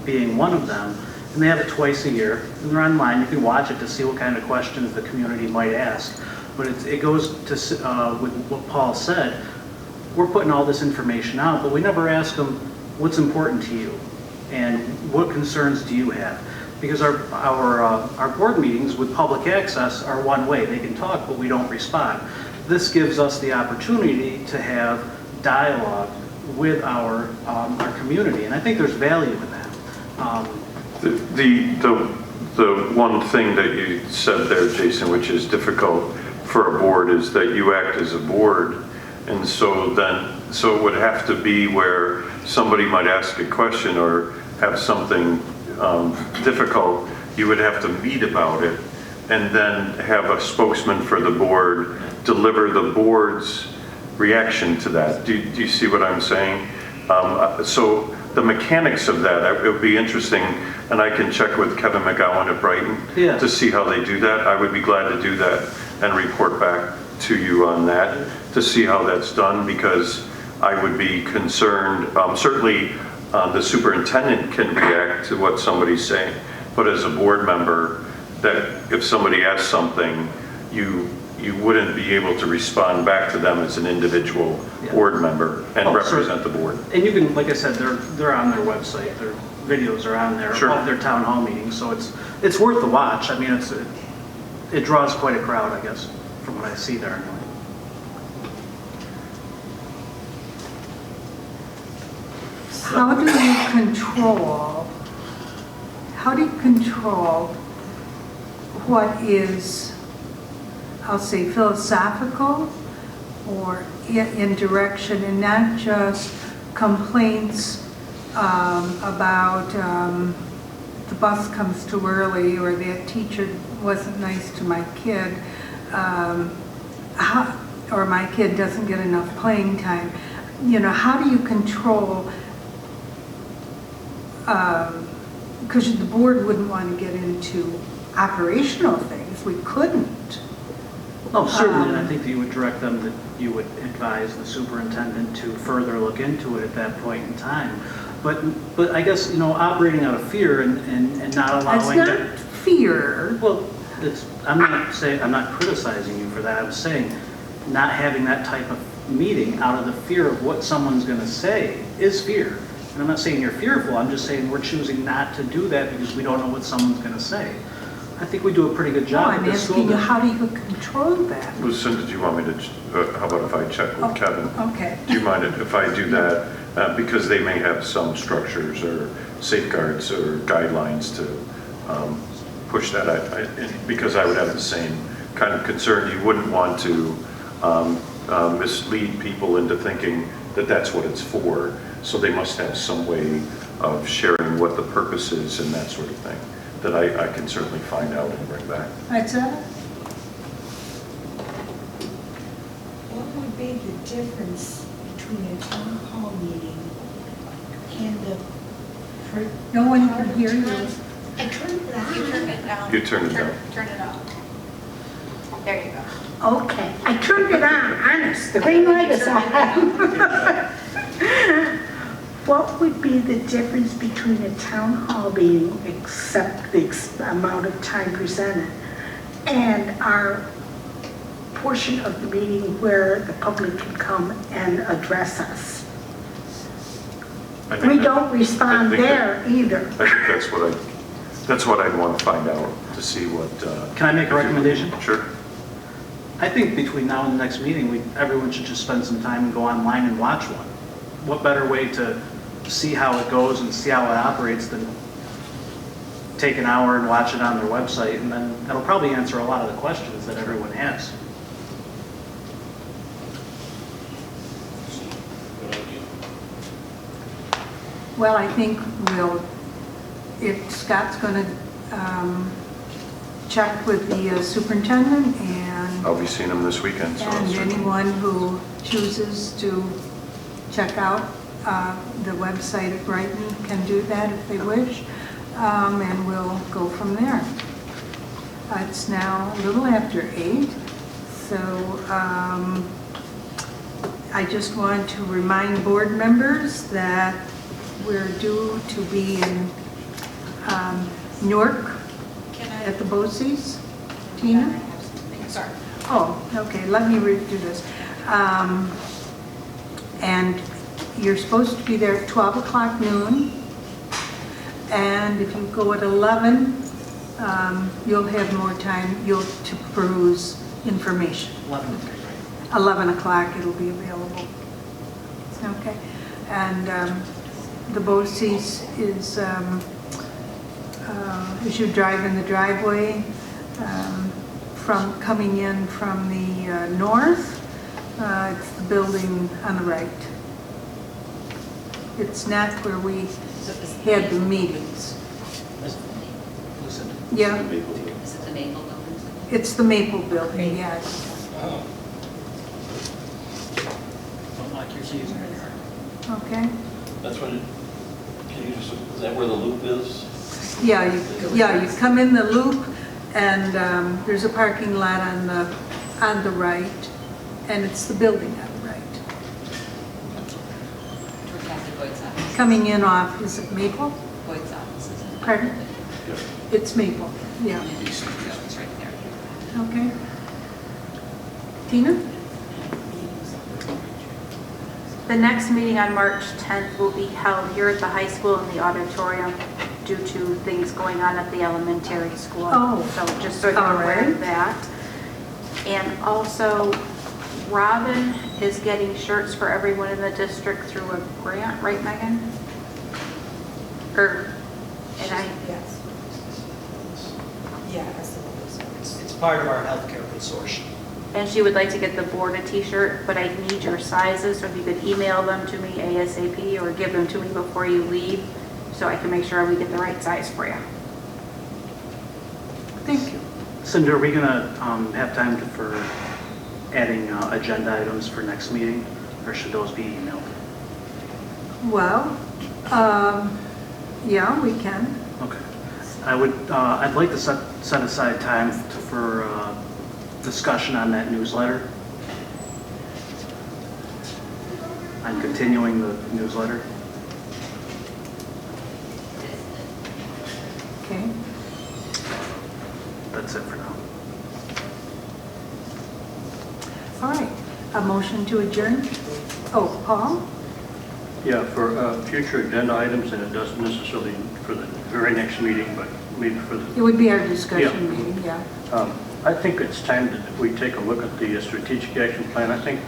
being one of them, and they have it twice a year. And they're online, you can watch it to see what kind of questions the community might ask. But it goes to, with what Paul said, we're putting all this information out, but we never ask them, what's important to you? And what concerns do you have? Because our board meetings with public access are one way. They can talk, but we don't respond. This gives us the opportunity to have dialogue with our community, and I think there's value in that. The one thing that you said there, Jason, which is difficult for a board, is that you act as a board. And so it would have to be where somebody might ask a question or have something difficult, you would have to meet about it and then have a spokesman for the board deliver the board's reaction to that. Do you see what I'm saying? So the mechanics of that, it would be interesting, and I can check with Kevin McGowan at Brighton to see how they do that. I would be glad to do that and report back to you on that to see how that's done, because I would be concerned. Certainly the superintendent can react to what somebody's saying, but as a board member, that if somebody asks something, you wouldn't be able to respond back to them as an individual board member and represent the board. And you can, like I said, they're on their website. Their videos are on there of their town hall meetings, so it's worth the watch. I mean, it draws quite a crowd, I guess, from what I see there. How do you control what is, I'll say, philosophical or in direction, and not just complaints about the bus comes too early, or that teacher wasn't nice to my kid, or my kid doesn't get enough playing time, you know, how do you control, because the board wouldn't want to get into operational things, we couldn't. Oh, certainly, and I think that you would direct them, that you would advise the superintendent to further look into it at that point in time. But I guess, you know, operating out of fear and not allowing... It's not fear. Well, I'm not criticizing you for that. I'm saying not having that type of meeting out of the fear of what someone's going to say is fear. And I'm not saying you're fearful, I'm just saying we're choosing not to do that because we don't know what someone's going to say. I think we do a pretty good job I'm at this asking school. you, how do you control that? Lucinda, do you want me to, how about if I check with Kevin? Okay. Do you mind if I do that? Because they may have some structures or safeguards or guidelines to push that. Because I would have the same kind of concern. You wouldn't want to mislead people into thinking that that's what it's for. So they must have some way of sharing what the purpose is and that sort of thing that I can certainly find out and bring back. That's it? What would be the difference between a town hall meeting and the... No one can hear you. I turned it on. You turn it down. You turn it down. Turn it up. There you go. Okay, I turned it on, honest, the green light is on. What would be the difference between a town hall meeting, except the amount of time presented, and our portion of the meeting where the public can come and address us? We don't respond there either. I think that's what I'd want to find out to see what. Can I make a recommendation? Sure. I think between now and the next meeting, everyone should just spend some time and go online and watch one. What better way to see how it goes and see how it operates than take an hour and watch it on their website, and then that'll probably answer a lot of the questions that everyone has. Well, I think if Scott's going to check with the superintendent and I'll be seeing them this weekend. So anyone who chooses to check out the website at Brighton can do that if they wish, and we'll go from there. It's now a little after 8, so I just want to remind board members that we're due to be in Newark at the BOCES. Tina? Sorry. Oh, okay, let me redo this. And you're supposed to be there at 12 o'clock noon. And if you go at 11, you'll have more time to peruse information. 11 o'clock it'll be available. Okay. And the BOCES is, as you drive in the driveway, from coming in from the north, it's the building on the right. It's not where we had the meetings. Yeah. Is it the Maple Building? It's the Maple Building, yes. Oh. Don't lock your keys in your car. Okay. That's what is that where the loop is? Yeah, you come in the loop, and there's a parking lot on the right, and it's the building on the right. Toward Kathy Boyd's office. Coming in off, is it Maple? Boyd's office is in. Pardon? It's Maple, yeah. It's right there. Okay. Tina? The next meeting on March 10th will be held here at the high school in the auditorium due to things going on at the elementary school. Oh. So just so you're aware of that. And also, Robin is getting shirts for everyone in the district through a grant, right, Megan? Yes. Yeah, It's part of our healthcare consortium. And she would like to get the board a t-shirt, but I need your sizes, so if you could email them to me ASAP or give them to me before you leave, so I can make sure we get the right size for you. Thank you. Cindy, are we going to have time for adding agenda items for next meeting, or should those be emailed? Well, yeah, we can. Okay. I'd like to set aside time for discussion on that newsletter. On continuing the newsletter. Okay. That's it for now. All right. A motion to adjourn? Oh, Paul? Yeah, for future agenda items, and it doesn't necessarily for the very next meeting, but maybe for the... It would be our discussion Yeah. meeting, yeah. I think it's time that we take a look at the strategic action plan. I think,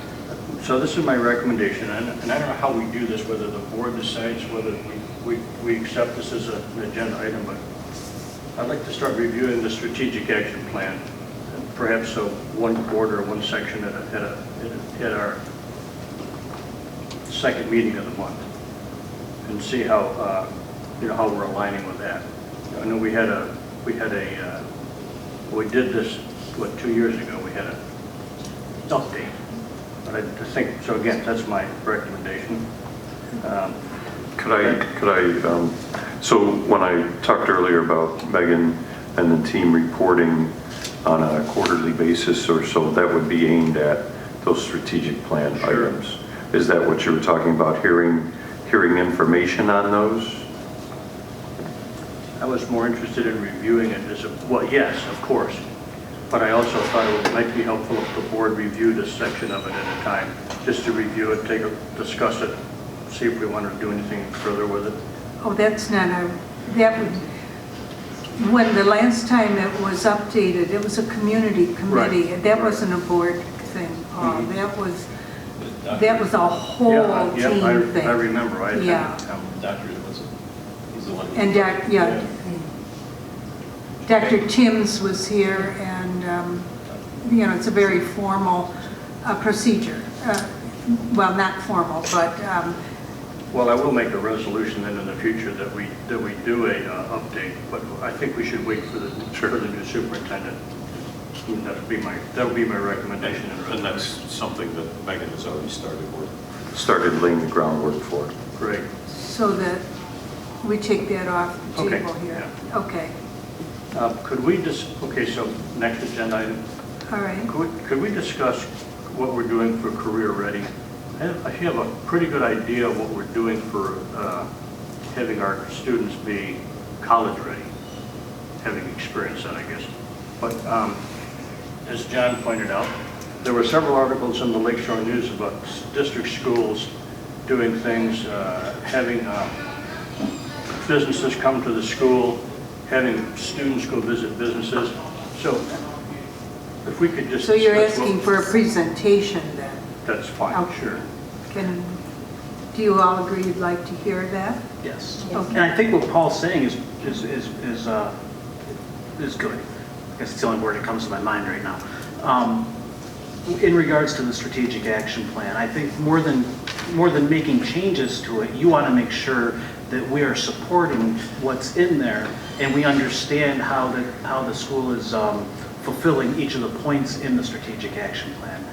so this is my recommendation, and I don't know how we do this, whether the board decides whether we accept this as an agenda item, but I'd like to start reviewing the strategic action plan, perhaps one quarter or one section at our second meeting of the month, and see how how we're aligning with that. I know we did this 2 years ago. We had an update, but I think so. Again, that's my recommendation. So when I talked earlier about Megan and the team reporting on a quarterly basis or so, that would be aimed at those strategic plan items. Is that what you were talking about, hearing information on those? I was more interested in reviewing it well, yes, of course, but I also thought it might be helpful if the board reviewed a section of it at a time, just to review it, discuss it, see if we want to do anything further with it. Oh, that's not when the last time it was updated, it was a community committee. Right. That wasn't a board thing, Paul. Mm-hmm. That was a whole team thing. I remember. Yeah. Dr. He's the one. And Dr. Timms was here, and it's a very formal procedure. Well, not formal, but. Well, I will make a resolution then in the future that we do a update, but I think we should wait for the new superintendent. And that'll be my recommendation. And that's something that Megan has already started laying the groundwork for. Great. So that we take that off the Okay. table here. Yeah. Okay. Could we so next agenda item. All right. Could we discuss what we're doing for career ready? I have a pretty good idea of what we're doing for having our students be college ready, having experienced that, I guess. But as John pointed out, there were several articles in the Lakeshore News about district schools doing things, having businesses come to the school, having students go visit businesses. So if we could just... So you're asking for a presentation then? That's fine, Okay. Sure. Do you all agree you'd like to hear that? Yes. Okay. And I think what Paul's saying is good. I guess it's the only word that comes to my mind right now. In regards to the strategic action plan, I think more than making changes to it, you want to make sure that we are supporting what's in there and we understand how the school is fulfilling each of the points in the strategic action plan.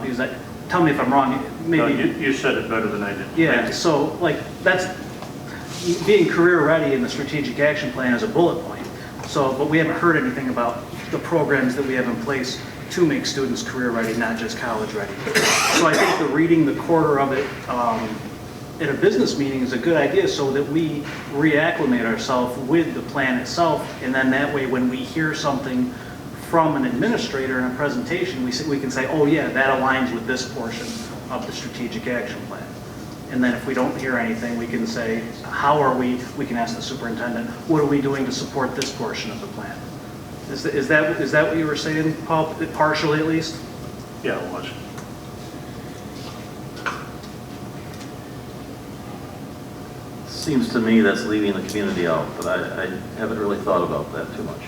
Because tell me if I'm wrong, maybe... No, you said it better than I did. Yeah, so that's being career ready in the strategic action plan is a bullet point. So, but we haven't heard anything about the programs that we have in place to make students career ready, not just college ready. So I think reading the quarter of it at a business meeting is a good idea so that we reacclimate ourselves with the plan itself, and then that way when we hear something from an administrator in a presentation, we can say, oh yeah, that aligns with this portion of the strategic action plan. And then if we don't hear anything, we can say, we can ask the superintendent, what are we doing to support this portion of the plan? Is that what you were saying, Paul, partially at least? Yeah, it was. Seems to me that's leaving the community out, but I haven't really thought about that too much.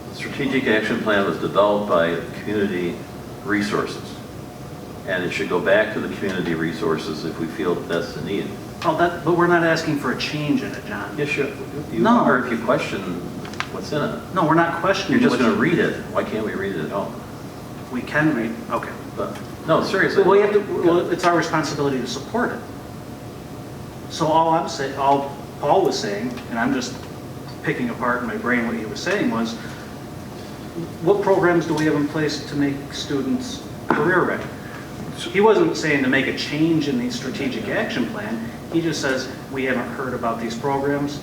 The strategic action plan was developed by community resources, and it should go back to the community resources if we feel that that's the need. Oh, but we're not asking for a change in it, John. Yes, sure. You No. are if you question what's in it. No, we're not questioning. You're just what- going to read it. Why can't we read it at home? We can read, okay. But, no, seriously. Well, it's our responsibility to support it. So all Paul was saying, and I'm just picking apart in my brain what he was saying was, what programs do we have in place to make students career ready? He wasn't saying to make a change in the strategic action plan. He just says, we haven't heard about these programs.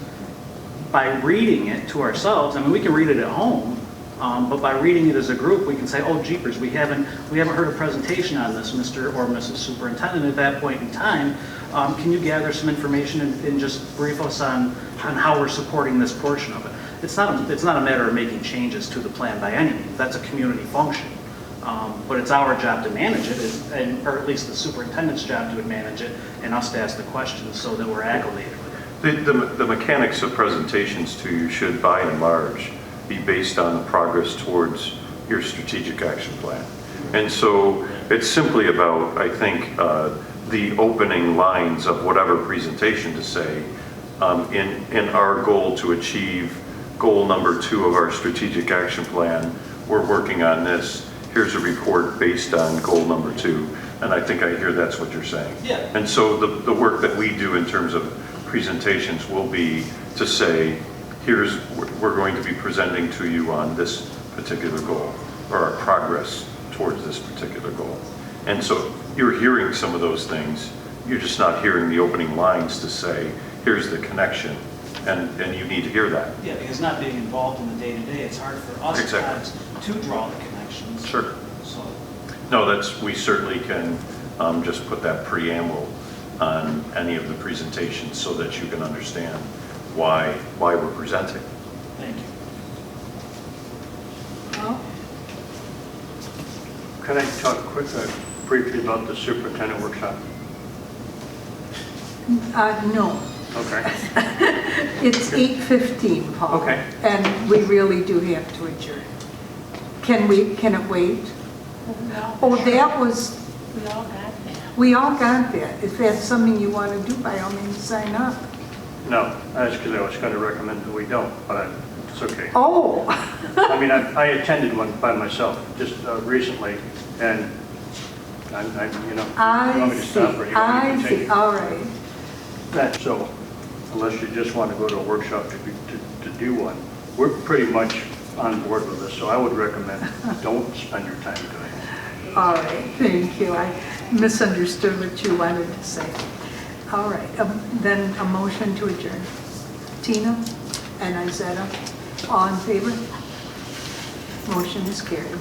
By reading it to ourselves, I mean, we can read it at home, but by reading it as a group, we can say, oh, jeepers, we haven't heard a presentation on this, Mr. or Mrs. Superintendent, at that point in time. Can you gather some information and just brief us on how we're supporting this portion of it? It's not a matter of making changes to the plan by any means. That's a community function. But it's our job to manage it, or at least the superintendent's job to manage it, and us to ask the questions so that we're acclimated with it. The mechanics of presentations to you should, by and large, be based on the progress towards your strategic action plan. And so it's simply about, I think, the opening lines of whatever presentation to say in our goal to achieve goal number 2 of our strategic action plan. We're working on this. Here's a report based on goal number 2. And I think I hear that's what you're saying. Yeah. And so the work that we do in terms of presentations will be to say, we're going to be presenting to you on this particular goal, or our progress towards this particular goal. And so you're hearing some of those things, you're just not hearing the opening lines to say, here's the connection, and you need to hear that. Yeah, because not being involved in the day-to-day, it's hard for us at times to draw the connections. Sure. So. No, we certainly can just put that preamble on any of the presentations so that you can understand why we're presenting. Thank you. Well, Can I talk briefly about the superintendent workshop? no. Okay. It's 8:15, Paul. Okay. And we really do have to adjourn. Can it wait? Oh, that was, We all got that. we all got that. If that's something you want to do, by all means, sign up. No, that's because I was going to recommend that we don't, but it's okay. Oh. I mean, I attended one by myself just recently, and you know, you want me to stop or you want me to continue? All right. So, unless you just want to go to a workshop to do one, we're pretty much on board with this, so I would recommend don't spend your time doing it. All right, thank you. I misunderstood what you wanted to say. All right, then a motion to adjourn. Tina and Izetta, all in favor? Motion is carried.